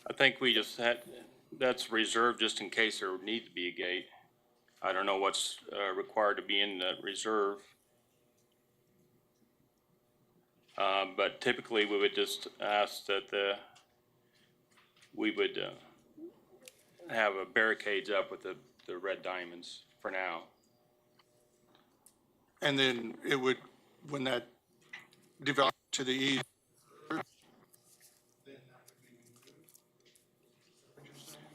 Speaker 14: I think we just had, that's reserved just in case there would need to be a gate. I don't know what's required to be in the reserve. But typically we would just ask that we would have barricades up with the red diamonds for now.
Speaker 7: And then it would, when that developed to the east,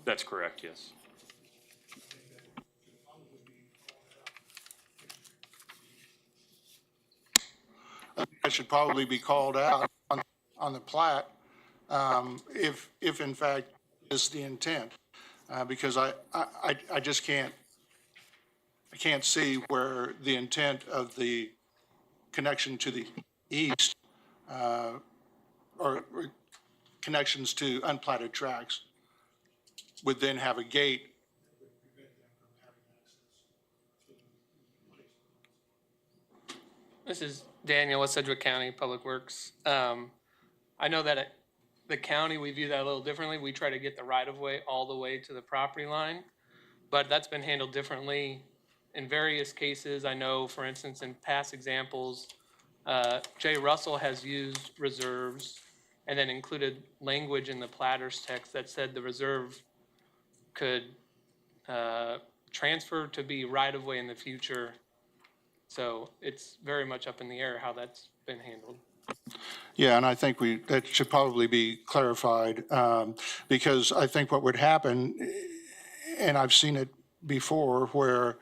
Speaker 14: That's correct, yes.
Speaker 7: I that should probably be called out on the plat, if in fact is the intent. Because I just can't see where the intent of the connection to the east, or connections to unplatted tracks would then have a gate.
Speaker 11: This is Daniel with Sedgwick County Public Works. I know that at the county, we view that a little differently. We try to get the right-of-way all the way to the property line, but that's been handled differently in various cases. I know, for instance, in past examples, Jay Russell has used reserves and then included language in the platter's text that said the reserve could transfer to be right-of-way in the future. So it's very much up in the air how that's been handled.
Speaker 7: Yeah, and I think that should probably be clarified, because I think what would happen, and I've seen it before, where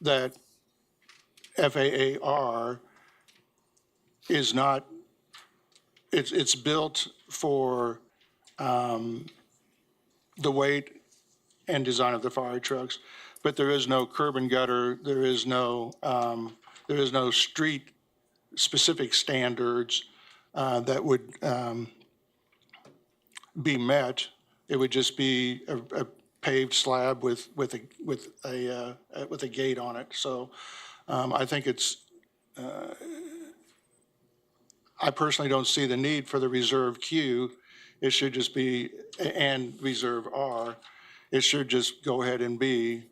Speaker 7: that FAAR is not, it's built for the weight and design of the fire trucks, but there is no curb and gutter, there is no street specific standards that would be met. It would just be a paved slab with a gate on it. So I think I personally don't see the need for the reserve Q. It should just be, and reserve R. It should just go ahead and be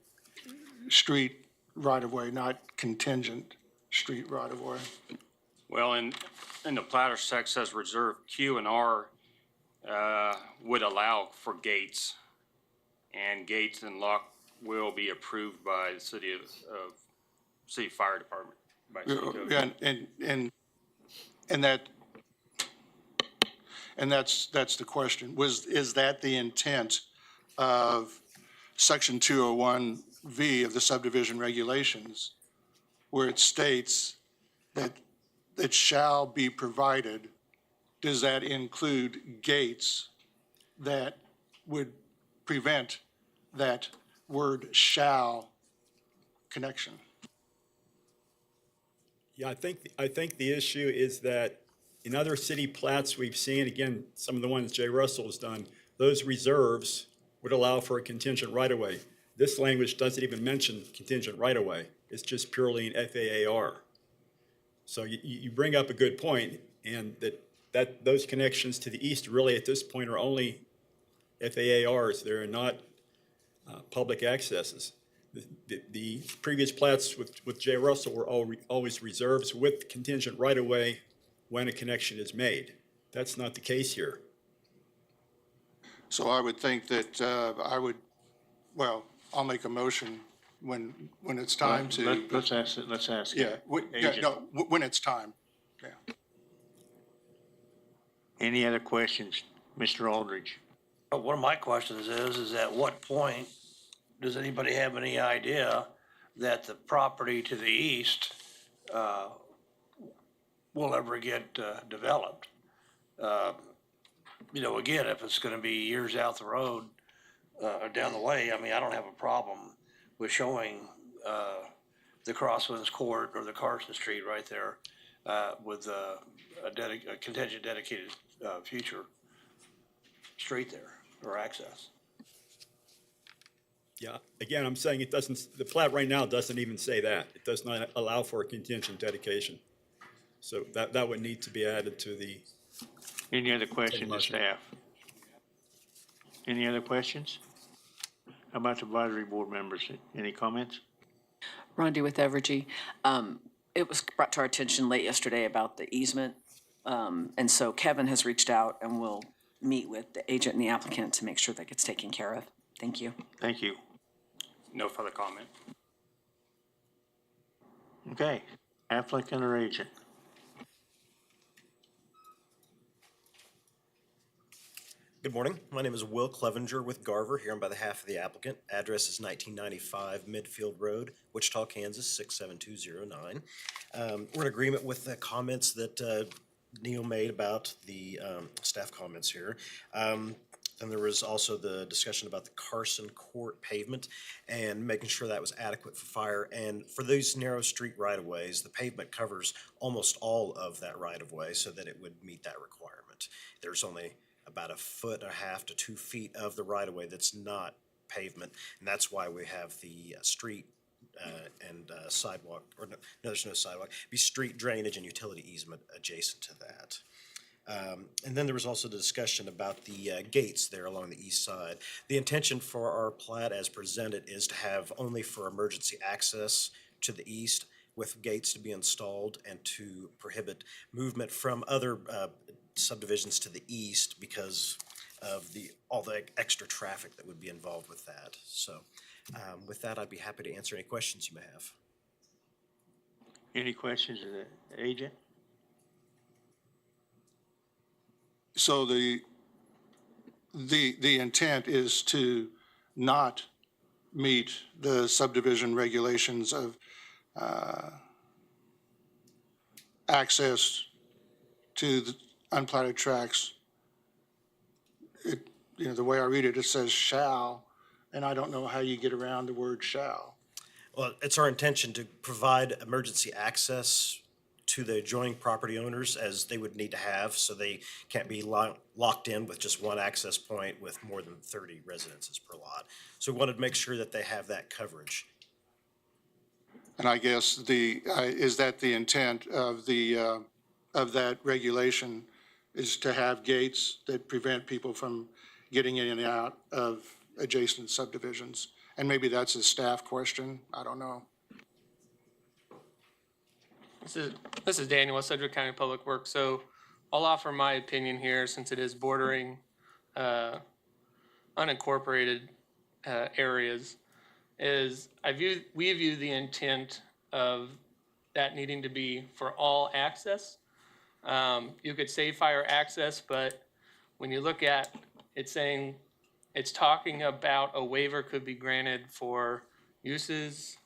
Speaker 7: street right-of-way, not contingent street right-of-way.
Speaker 14: Well, in the platter text says reserve Q and R would allow for gates, and gates and lock will be approved by the city fire department. By city code.
Speaker 7: Yeah, and that's the question. Is that the intent of Section 201V of the subdivision regulations, where it states that it shall be provided? Does that include gates that would prevent that word shall connection?
Speaker 16: Yeah, I think the issue is that in other city plats we've seen, again, some of the ones Jay Russell has done, those reserves would allow for a contingent right-of-way. This language doesn't even mention contingent right-of-way. It's just purely an FAAR. So you bring up a good point, and that those connections to the east really at this point are only FAARs. They're not public accesses. The previous plats with Jay Russell were always reserves with contingent right-of-way when a connection is made. That's not the case here.
Speaker 7: So I would think that I'll make a motion when it's time to.
Speaker 1: Let's ask.
Speaker 7: Yeah, when it's time, yeah.
Speaker 1: Any other questions? Mr. Aldridge?
Speaker 4: One of my questions is at what point does anybody have any idea that the property to the east will ever get developed? Again, if it's gonna be years out the road, or down the way, I mean, I don't have a problem with showing the Crosswinds Court or the Carson Street right there with a contingent dedicated future street there or access.
Speaker 16: Yeah, again, I'm saying the plat right now doesn't even say that. It does not allow for a contingent dedication. So that would need to be added to the.
Speaker 1: Any other questions to staff? Any other questions? How about the advisory board members? Any comments?
Speaker 8: Rondi with Evergy. It was brought to our attention late yesterday about the easement. And so Kevin has reached out and will meet with the agent and the applicant to make sure that gets taken care of. Thank you.
Speaker 1: Thank you.
Speaker 14: No further comment.
Speaker 1: Okay, applicant or agent?
Speaker 19: Good morning. My name is Will Clevenger with Garver, here on behalf of the applicant. Address is 1995 Midfield Road, Wichita, Kansas, 67209. We're in agreement with the comments that Neil made about the staff comments here. Then there was also the discussion about the Carson Court pavement and making sure that was adequate for fire. And for those narrow street right-of-ways, the pavement covers almost all of that right-of-way so that it would meet that requirement. There's only about 1.5 feet to 2 feet of the right-of-way that's not pavement, and that's why we have the street and sidewalk, or no, there's no sidewalk, be street drainage and utility easement adjacent to that. And then there was also the discussion about the gates there along the east side. The intention for our plat as presented is to have only for emergency access to the east, with gates to be installed and to prohibit movement from other subdivisions to the east because of all the extra traffic that would be involved with that. So with that, I'd be happy to answer any questions you may have.
Speaker 1: Any questions of the agent?
Speaker 7: So the intent is to not meet the subdivision regulations of access to the unplatted tracts. The way I read it, it says shall, and I don't know how you get around the word shall.
Speaker 19: Well, it's our intention to provide emergency access to the adjoining property owners as they would need to have, so they can't be locked in with just one access point with more than 30 residences per lot. So we wanted to make sure that they have that coverage.
Speaker 7: And I guess is that the intent of of that regulation, is to have gates that prevent people from getting in and out of adjacent subdivisions? And maybe that's a staff question, I don't know.
Speaker 11: This is Daniel with Sedgwick County Public Works. So I'll offer my opinion here, since it is bordering unincorporated areas. We view the intent of that needing to be for all access. You could say fire access, but when you look at it, saying it's talking about a waiver could be granted for uses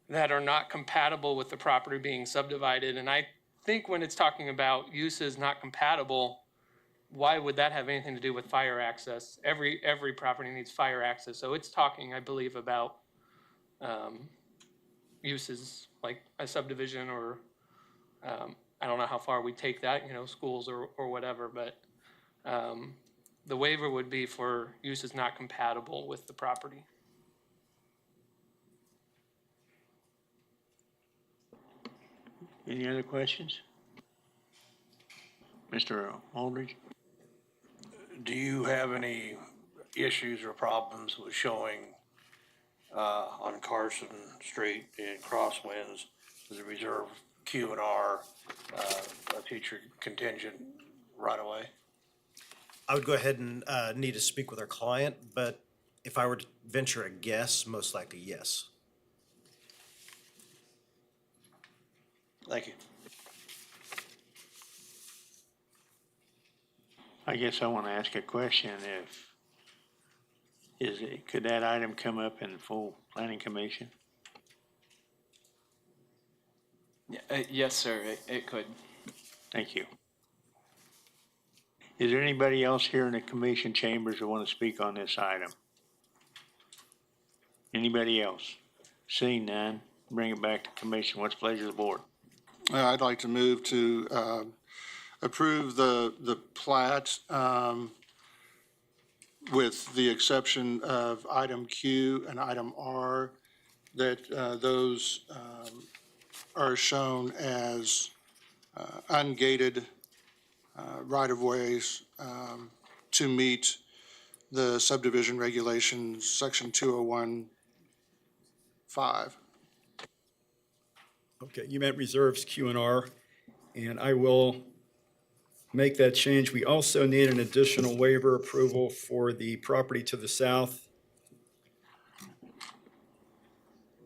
Speaker 11: that are not compatible with the property being subdivided. And I think when it's talking about uses not compatible, why would that have anything to do with fire access? Every property needs fire access. So it's talking, I believe, about uses like a subdivision, or I don't know how far we take that, schools or whatever, but the waiver would be for uses not compatible with the property.
Speaker 1: Any other questions? Mr. Aldridge?
Speaker 4: Do you have any issues or problems with showing on Carson Street in crosswinds the reserve Q and R, a future contingent right away?
Speaker 19: I would go ahead and need to speak with our client, but if I were to venture a guess, most likely yes.
Speaker 4: Thank you.
Speaker 1: I guess I want to ask a question. Could that item come up in full planning commission?
Speaker 3: Yes, sir, it could.
Speaker 1: Thank you. Is there anybody else here in the commission chambers who want to speak on this item? Anybody else? Seeing none, bring it back to commission. What's the pleasure of the board?
Speaker 7: I'd like to move to approve the plat with the exception of item Q and item R, that those are shown as ungated right-of-ways to meet the subdivision regulations, section 201.5.
Speaker 16: Okay, you meant reserves Q and R, and I will make that change. We also need an additional waiver approval for the property to the south.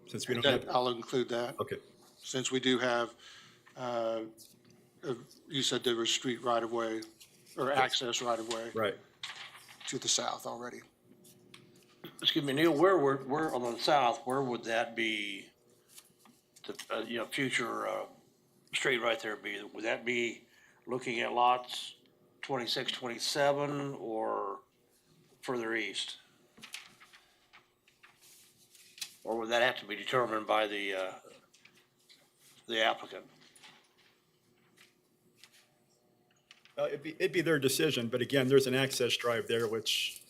Speaker 16: Since we don't have.
Speaker 7: I'll include that.
Speaker 16: Okay.
Speaker 7: Since we do have, you said there was street right-of-way or access right of way
Speaker 16: Right.
Speaker 7: to the south already.
Speaker 4: Excuse me, Neil, where on the south, where would that be, the, future, street right there be? Would that be looking at lots 26, 27, or further east? Or would that have to be determined by the applicant?
Speaker 16: It'd be their decision, but again, there's an access drive there which,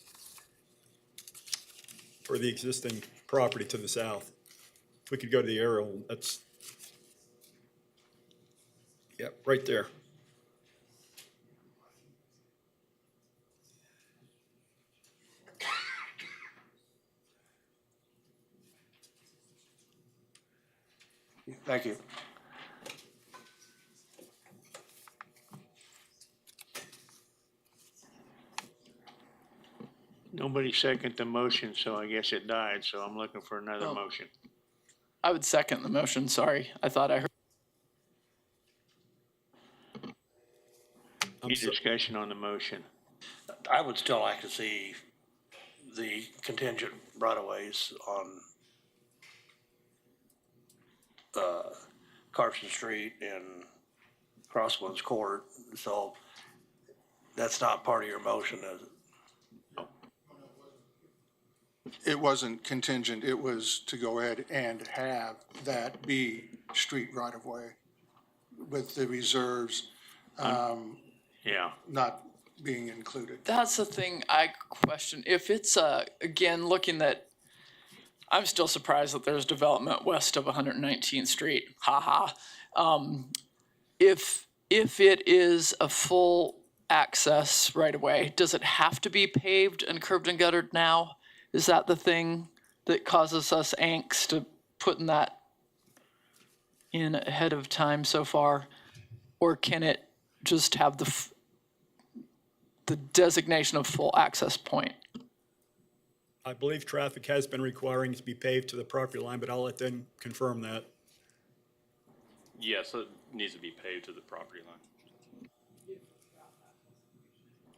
Speaker 16: for the existing property to the south. If we could go to the aerial, that's, yep, right there.
Speaker 4: Thank you.
Speaker 1: Nobody seconded the motion, so I guess it died, so I'm looking for another
Speaker 5: Oh.
Speaker 1: motion.
Speaker 5: I would second the motion, sorry. I thought I heard.
Speaker 1: Any discussion on the motion?
Speaker 4: I would still like to see the contingent right-of-ways on Carson Street and Crosswoods Court, so that's not part of your motion, is it?
Speaker 7: It wasn't contingent, it was to go ahead and have that be street right of way with the reserves,
Speaker 1: Yeah.
Speaker 7: not being included.
Speaker 5: That's the thing I question. If it's, again, looking at, I'm still surprised that there's development west of 119th Street. Ha ha. If it is a full access right away, does it have to be paved and curbed and guttered now? Is that the thing that causes us angst of putting that in ahead of time so far? Or can it just have the designation of full access point?
Speaker 16: I believe traffic has been requiring it to be paved to the property line, but I'll let them confirm that.
Speaker 14: Yes, it needs to be paved to the property line.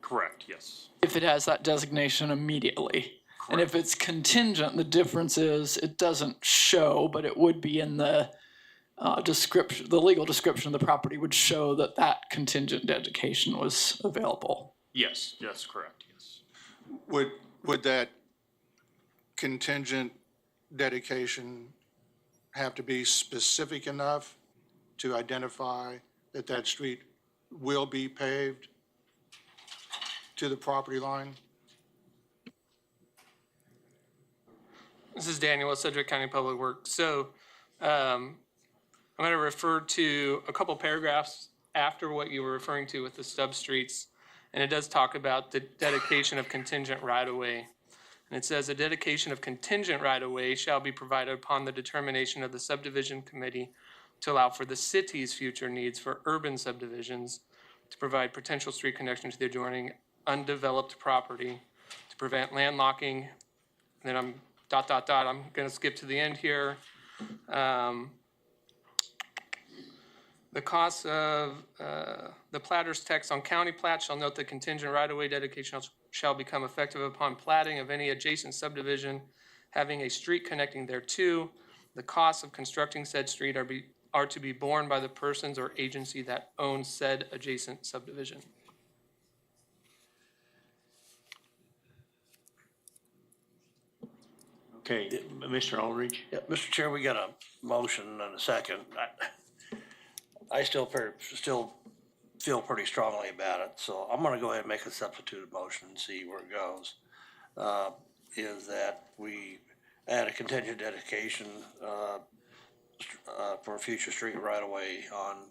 Speaker 14: Correct, yes.
Speaker 5: If it has that designation immediately. And if it's contingent, the difference is it doesn't show, but it would be in the description, the legal description of the property would show that that contingent dedication was available.
Speaker 14: Yes, yes, correct, yes.
Speaker 7: Would that contingent dedication have to be specific enough to identify that that street will be paved to the property line?
Speaker 11: This is Daniel with Sedgwick County Public Works. So I'm going to refer to a couple paragraphs after what you were referring to with the stub streets. And it does talk about the dedication of contingent right-of-way. And it says, a dedication of contingent right-of-way shall be provided upon the determination of the subdivision committee to allow for the city's future needs for urban subdivisions, to provide potential street connection to the adjoining undeveloped property, to prevent landlocking. And then I'm ... I'm going to skip to the end here. The cost of the platter's text on county plat shall note the contingent right-of-way dedication shall become effective upon platting of any adjacent subdivision having a street connecting thereto. The costs of constructing said street are to be borne by the persons or agency that owns said adjacent subdivision.
Speaker 1: Okay, Mr. Aldridge?
Speaker 4: Yeah, Mr. Chair, we got a motion and a second. I still feel pretty strongly about it, so I'm gonna go ahead and make a substitute motion and see where it goes. Is that we add a contingent dedication, for a future street right away on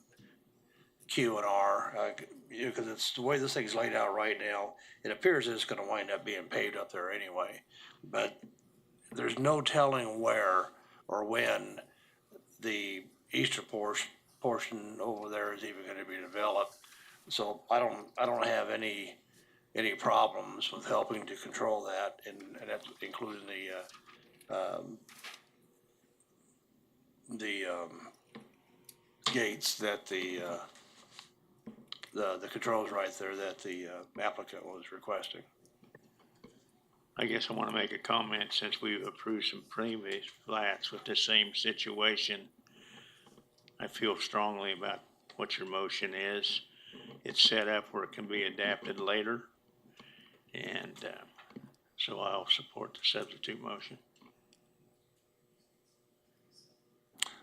Speaker 4: Q and R, because it's the way this thing's laid out right now, it appears that it's gonna wind up being paved up there anyway. But there's no telling where or when the eastern portion over there is even gonna be developed. So I don't have any problems with helping to control that, and that's including the gates that the the controls right there that the applicant was requesting.
Speaker 1: I guess I want to make a comment since we've approved some previous flats with the same situation. I feel strongly about what your motion is. It's set up where it can be adapted later. And so I'll support the substitute motion.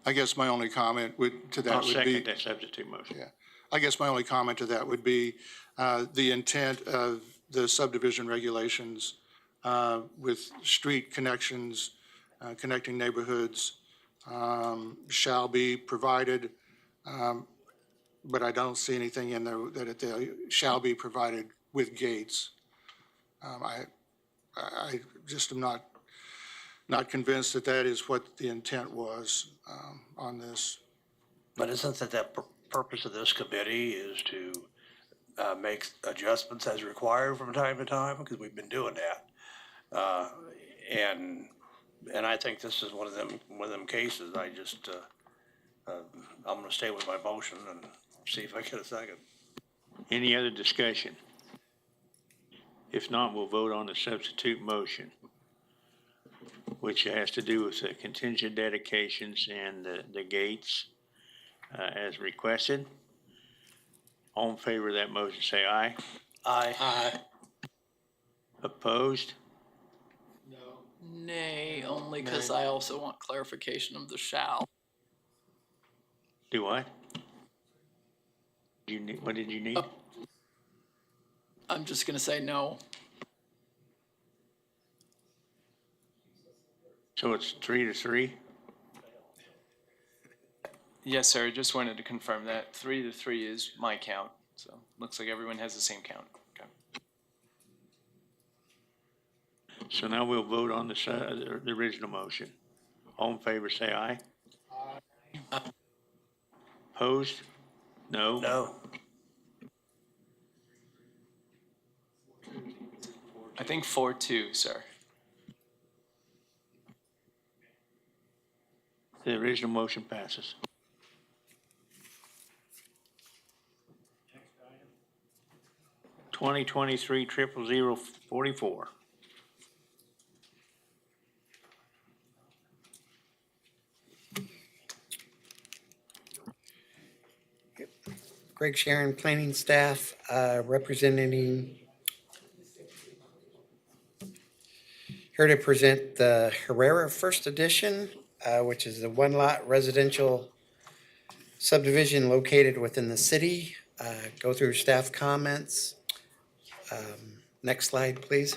Speaker 7: I guess my only comment to that
Speaker 1: I'll
Speaker 7: would be.
Speaker 1: second that substitute motion.
Speaker 7: Yeah. I guess my only comment to that would be the intent of the subdivision regulations with street connections, connecting neighborhoods shall be provided, but I don't see anything in there that it shall be provided with gates. I just am not convinced that that is what the intent was on this.
Speaker 4: But isn't that the purpose of this committee is to make adjustments as required from time to time? Because we've been doing that. And I think this is one of them cases. I just, I'm gonna stay with my motion and see if I get a second.
Speaker 1: Any other discussion? If not, we'll vote on the substitute motion, which has to do with the contingent dedications and the gates as requested. All in favor of that motion, say aye.
Speaker 4: Aye.
Speaker 1: Opposed?
Speaker 5: Nay, only because I also want clarification of the shall.
Speaker 1: Do what? What did you need?
Speaker 5: I'm just gonna say no.
Speaker 1: So it's 3-3?
Speaker 3: Yes, sir. Just wanted to confirm that 3-3 is my count. So looks like everyone has the same count. Okay.
Speaker 1: So now we'll vote on the original motion. All in favor, say aye. Aye. Opposed? No?
Speaker 4: No.
Speaker 3: I think 4-2, sir.
Speaker 1: The original motion passes. Next item. 2023-00044.
Speaker 13: Greg Sharon, planning staff, representing, here to present the Herrera First Edition, which is a one-lot residential subdivision located within the city. Go through staff comments. Next slide, please.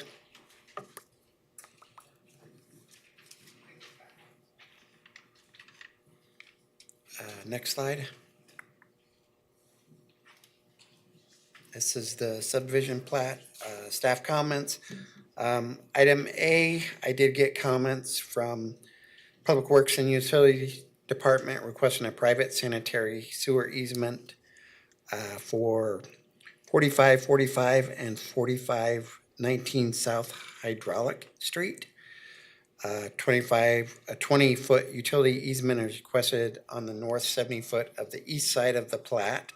Speaker 13: Next slide. This is the subdivision plat, staff comments. Item A, I did get comments from Public Works and Utilities Department requesting a private sanitary sewer easement for 4545 and 4519 South Hydraulic Street. 20-foot utility easement is requested on the north 70-foot of the east side of the plat.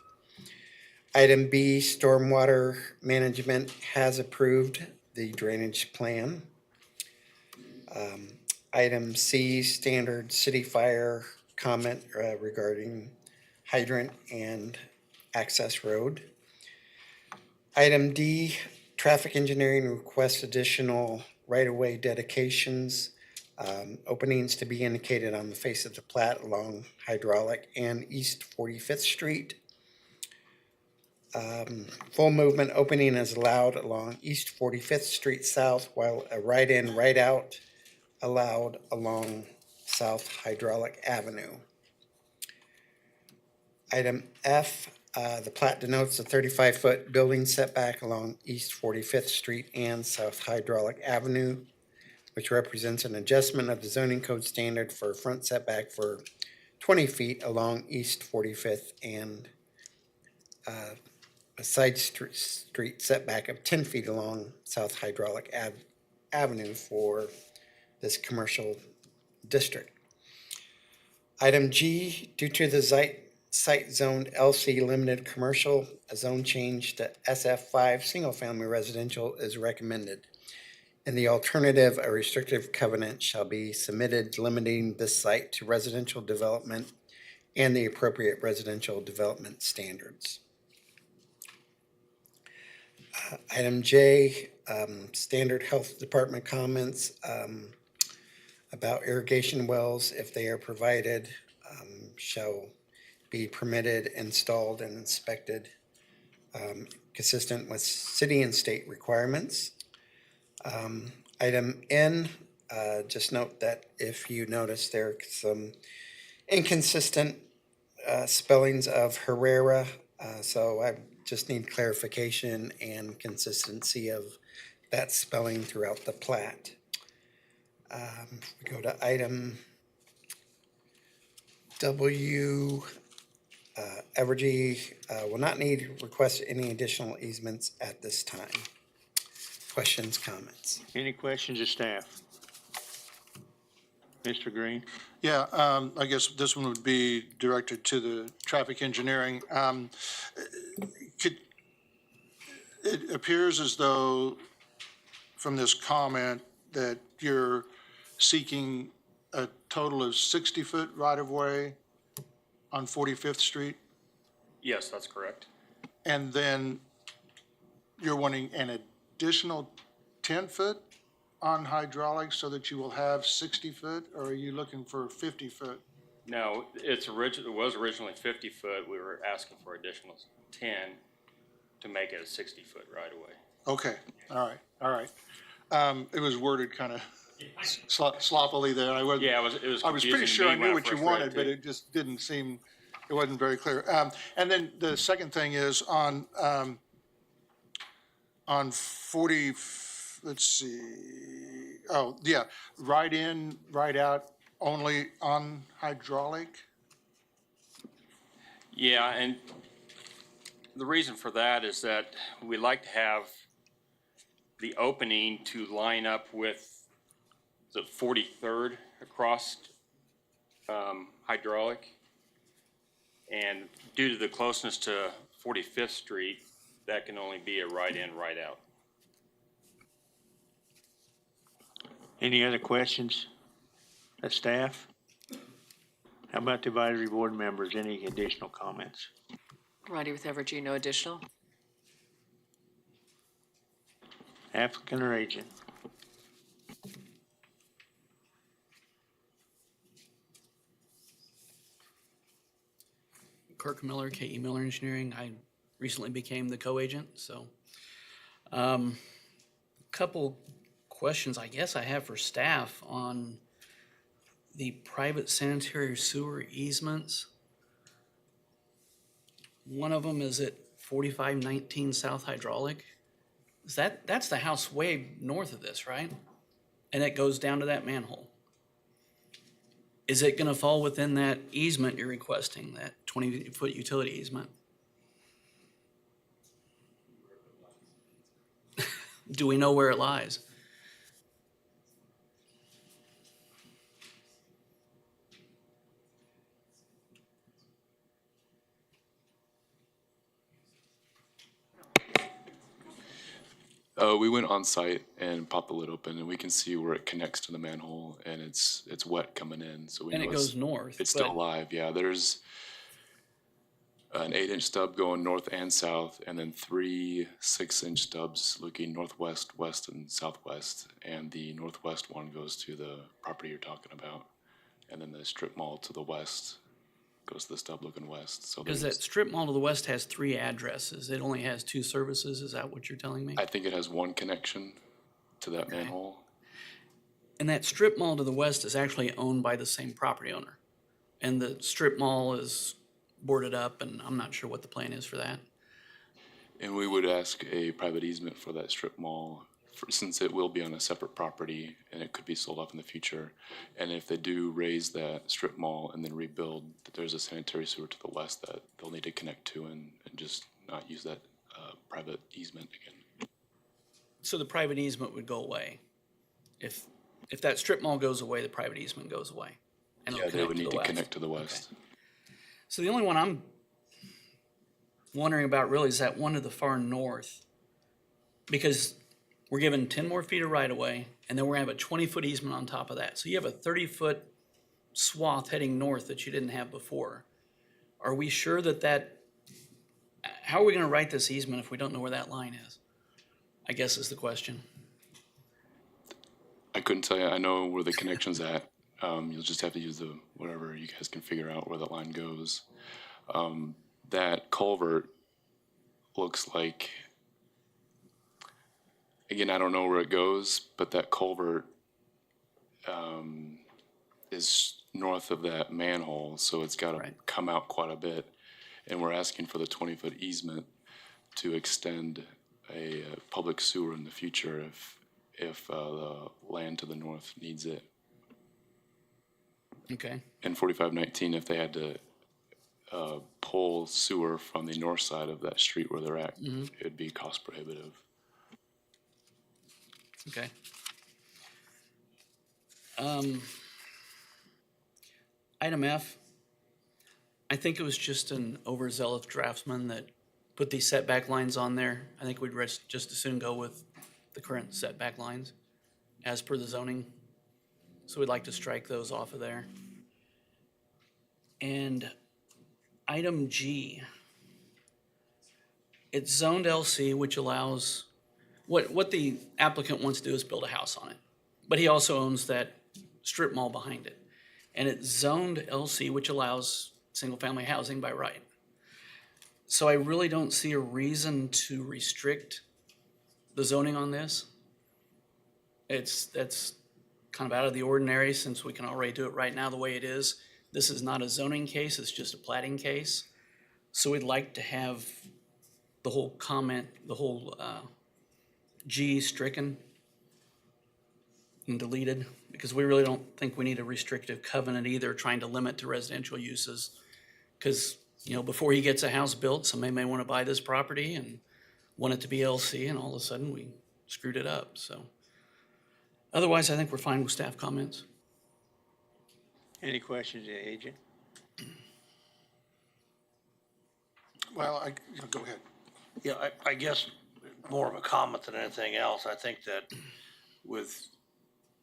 Speaker 13: Item B, stormwater management has approved the drainage plan. Item C, standard city fire comment regarding hydrant and access road. Item D, traffic engineering requests additional right-of-way dedications, openings to be indicated on the face of the plat along Hydraulic and East 45th Street. Full movement opening is allowed along East 45th Street South, while a right-in, right-out allowed along South Hydraulic Avenue. Item F, the plat denotes a 35-foot building setback along East 45th Street and South Hydraulic Avenue, which represents an adjustment of the zoning code standard for front setback for 20 feet along East 45th and a side street setback of 10 feet along South Hydraulic Avenue for this commercial district. Item G, due to the site zoned LC limited commercial, a zone change to SF5 single-family residential is recommended. In the alternative, a restrictive covenant shall be submitted limiting this site to residential development and the appropriate residential development standards. Item J, standard health department comments about irrigation wells, if they are provided, shall be permitted, installed, and inspected consistent with city and state requirements. Item N, just note that if you notice there are some inconsistent spellings of Herrera, so I just need clarification and consistency of that spelling throughout the plat. We go to item W. Evergy will not need request any additional easements at this time. Questions, comments?
Speaker 1: Any questions of staff? Mr. Green?
Speaker 7: Yeah, I guess this one would be directed to the traffic engineering. It appears as though from this comment that you're seeking a total of 60-foot right-of-way on 45th Street,
Speaker 14: Yes, that's correct.
Speaker 7: and then you're wanting an additional 10-foot on hydraulics so that you will have 60 foot, or are you looking for 50 foot?
Speaker 14: No, it was originally 50 foot. We were asking for additional 10 to make it a 60-foot right away.
Speaker 7: Okay, all right. It was worded kind of sloppily there. I wasn't.
Speaker 14: Yeah, it was
Speaker 7: I was pretty
Speaker 14: confusing to
Speaker 7: sure I
Speaker 14: me when
Speaker 7: knew what you
Speaker 14: first read
Speaker 7: wanted, but
Speaker 14: too.
Speaker 7: it just didn't seem, it wasn't very clear. And then the second thing is on 40, let's see, oh, yeah, right in, right out, only on hydraulic?
Speaker 14: Yeah, and the reason for that is that we like to have the opening to line up with the 43rd across hydraulic. And due to the closeness to 45th Street, that can only be a right in, right out.
Speaker 1: Any other questions of staff? How about the advisory board members? Any additional comments?
Speaker 8: Roddy with Evergy, no additional.
Speaker 1: Applicant or agent?
Speaker 18: Kirk Miller, K.E. Miller Engineering. I recently became the co-agent, so. Couple questions I guess I have for staff on the private sanitary sewer easements. One of them is at 4519 South Hydraulic. That's the house way north of this, right? And it goes down to that manhole. Is it gonna fall within that easement you're requesting, that 20-foot utility easement? Do we know where it lies?
Speaker 20: We went on site and popped the lid open, and we can see where it connects to the manhole, and it's wet coming in. So we
Speaker 18: And
Speaker 20: know
Speaker 18: it goes north,
Speaker 20: It's still
Speaker 18: but-
Speaker 20: alive. Yeah, there's an 8-inch stub going north and south, and then 3 6-inch stubs looking northwest, west, and southwest. And the northwest one goes to the property you're talking about, and then the strip mall to the west goes to the stub looking west. So
Speaker 18: Because that
Speaker 20: there's,
Speaker 18: strip mall to the west has 3 addresses. It only has 2 services. Is that what you're telling me?
Speaker 20: I think it has one connection to that manhole.
Speaker 18: And that strip mall to the west is actually owned by the same property owner. And the strip mall is boarded up, and I'm not sure what the plan is for that.
Speaker 20: And we would ask a private easement for that strip mall, since it will be on a separate property and it could be sold off in the future. And if they do raise that strip mall and then rebuild, that there's a sanitary sewer to the west that they'll need to connect to and just not use that private easement again.
Speaker 18: So the private easement would go away. If that strip mall goes away, the private easement goes away. And it'll
Speaker 20: Yeah, they would
Speaker 18: connect to
Speaker 20: need
Speaker 18: the
Speaker 20: to
Speaker 18: west.
Speaker 20: connect to the west.
Speaker 18: So the only one I'm wondering about really is that one to the far north. Because we're given 10 more feet of right of way, and then we're gonna have a 20-foot easement on top of that. So you have a 30-foot swath heading north that you didn't have before. Are we sure that how are we gonna write this easement if we don't know where that line is? I guess is the question.
Speaker 20: I couldn't tell you. I know where the connection's at. You'll just have to use whatever you guys can figure out where the line goes. That culvert looks like, again, I don't know where it goes, but that culvert is north of that manhole, so it's got to come out quite a bit. And we're asking for the 20-foot easement to extend a public sewer in the future if the land to the north needs it.
Speaker 18: Okay.
Speaker 20: And 4519, if they had to pull sewer from the north side of that street where they're at, it'd be cost prohibitive.
Speaker 18: Okay. Item F, I think it was just an overzealous draftsman that put these setback lines on there. I think we'd just as soon go with the current setback lines as per the zoning. So we'd like to strike those off of there. And item G, it's zoned LC, which allows, what the applicant wants to do is build a house on it. But he also owns that strip mall behind it. And it's zoned LC, which allows single-family housing by right. So I really don't see a reason to restrict the zoning on this. That's kind of out of the ordinary since we can already do it right now the way it is. This is not a zoning case, it's just a plating case. So we'd like to have the whole comment, the whole G stricken and deleted, because we really don't think we need a restrictive covenant either, trying to limit to residential uses. Because, you know, before he gets a house built, somebody may want to buy this property and want it to be LC, and all of a sudden we screwed it up, so. Otherwise, I think we're fine with staff comments.
Speaker 1: Any questions, Agent?
Speaker 7: Well, go ahead.
Speaker 4: Yeah, I guess more of a comment than anything else. I think that with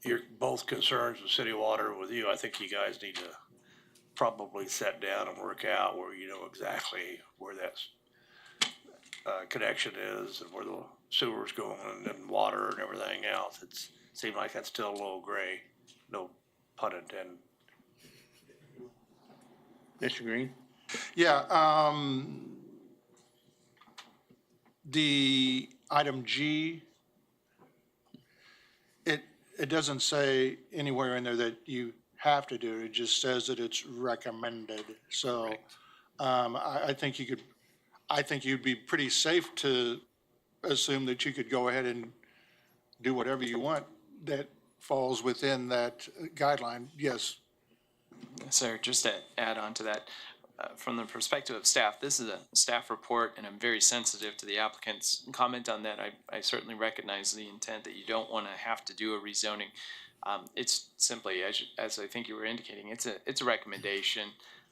Speaker 4: your both concerns with city water with you, I think you guys need to probably sit down and work out where you know exactly where that connection is and where the sewer's going and water and everything else. It seems like that's still a little gray, no pun intended.
Speaker 1: Mr. Green?
Speaker 7: Yeah, the item G, it doesn't say anywhere in there that you have to do it. It just says that it's recommended. So, I think you'd be pretty safe to assume that you could go ahead and do whatever you want that falls within that guideline. Yes.
Speaker 3: Sir, just to add on to that, from the perspective of staff, this is a staff report, and I'm very sensitive to the applicant's comment on that. I certainly recognize the intent that you don't want to have to do a rezoning. It's simply, as I think you were indicating, it's a recommendation.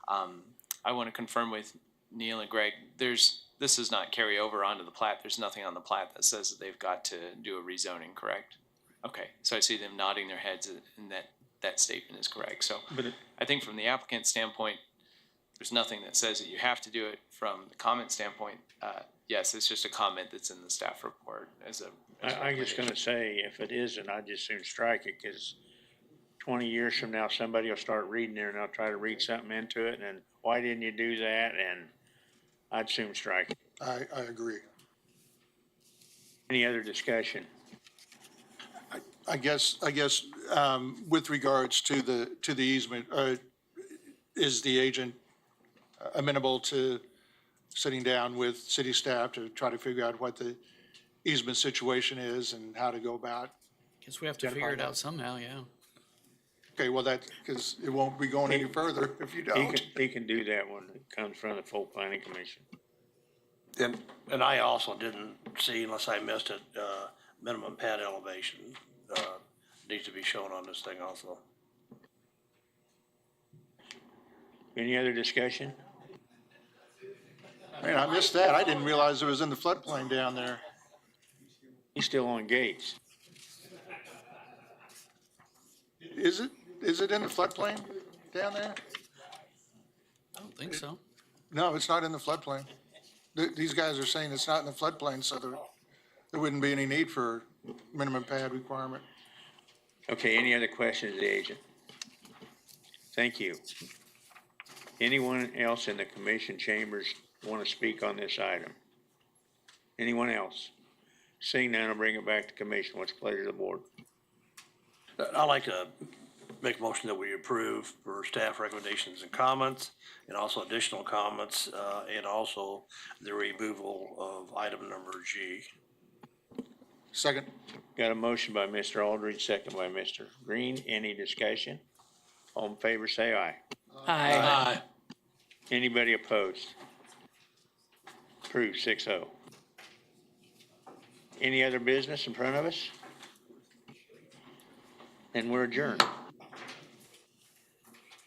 Speaker 3: I want to confirm with Neil and Greg, this does not carry over onto the plat. There's nothing on the plat that says that they've got to do a rezoning, correct? Okay, so I see them nodding their heads, and that statement is correct. So I think from the applicant standpoint, there's nothing that says that you have to do it. From the comment standpoint, yes, it's just a comment that's in the staff report as a
Speaker 1: I'm just gonna say, if it isn't, I'd just soon strike it, because 20 years from now, somebody will start reading there and they'll try to read something into it, and then, why didn't you do that? And I'd soon strike it.
Speaker 7: I agree.
Speaker 1: Any other discussion?
Speaker 7: I guess, with regards to the easement, is the agent amenable to sitting down with city staff to try to figure out what the easement situation is and how to go about?
Speaker 18: Guess we have to figure it out somehow, yeah.
Speaker 7: Okay, well, because it won't be going any further if you don't.
Speaker 1: He can do that when it comes from the full planning commission.
Speaker 4: And I also didn't see, unless I missed it, minimum pad elevation needs to be shown on this thing also.
Speaker 1: Any other discussion?
Speaker 7: Man, I missed that. I didn't realize it was in the floodplain down there.
Speaker 1: He's still on Gates.
Speaker 7: Is it in the floodplain down there?
Speaker 18: I don't think so.
Speaker 7: No, it's not in the floodplain. These guys are saying it's not in the floodplain, so there wouldn't be any need for minimum pad requirement.
Speaker 1: Okay, any other questions of the agent? Thank you. Anyone else in the commission chambers want to speak on this item? Anyone else? Seeing none, I'll bring it back to commission. What's the pleasure of the board?
Speaker 4: I'd like to make a motion that we approve for staff recommendations and comments, and also additional comments, and also the removal of item number G.
Speaker 7: Second.
Speaker 1: Got a motion by Mr. Aldridge, second by Mr. Green. Any discussion? All in favor, say aye.
Speaker 5: Aye.
Speaker 1: Anybody opposed? Approved 6-0. Any other business in front of us? And we're adjourned.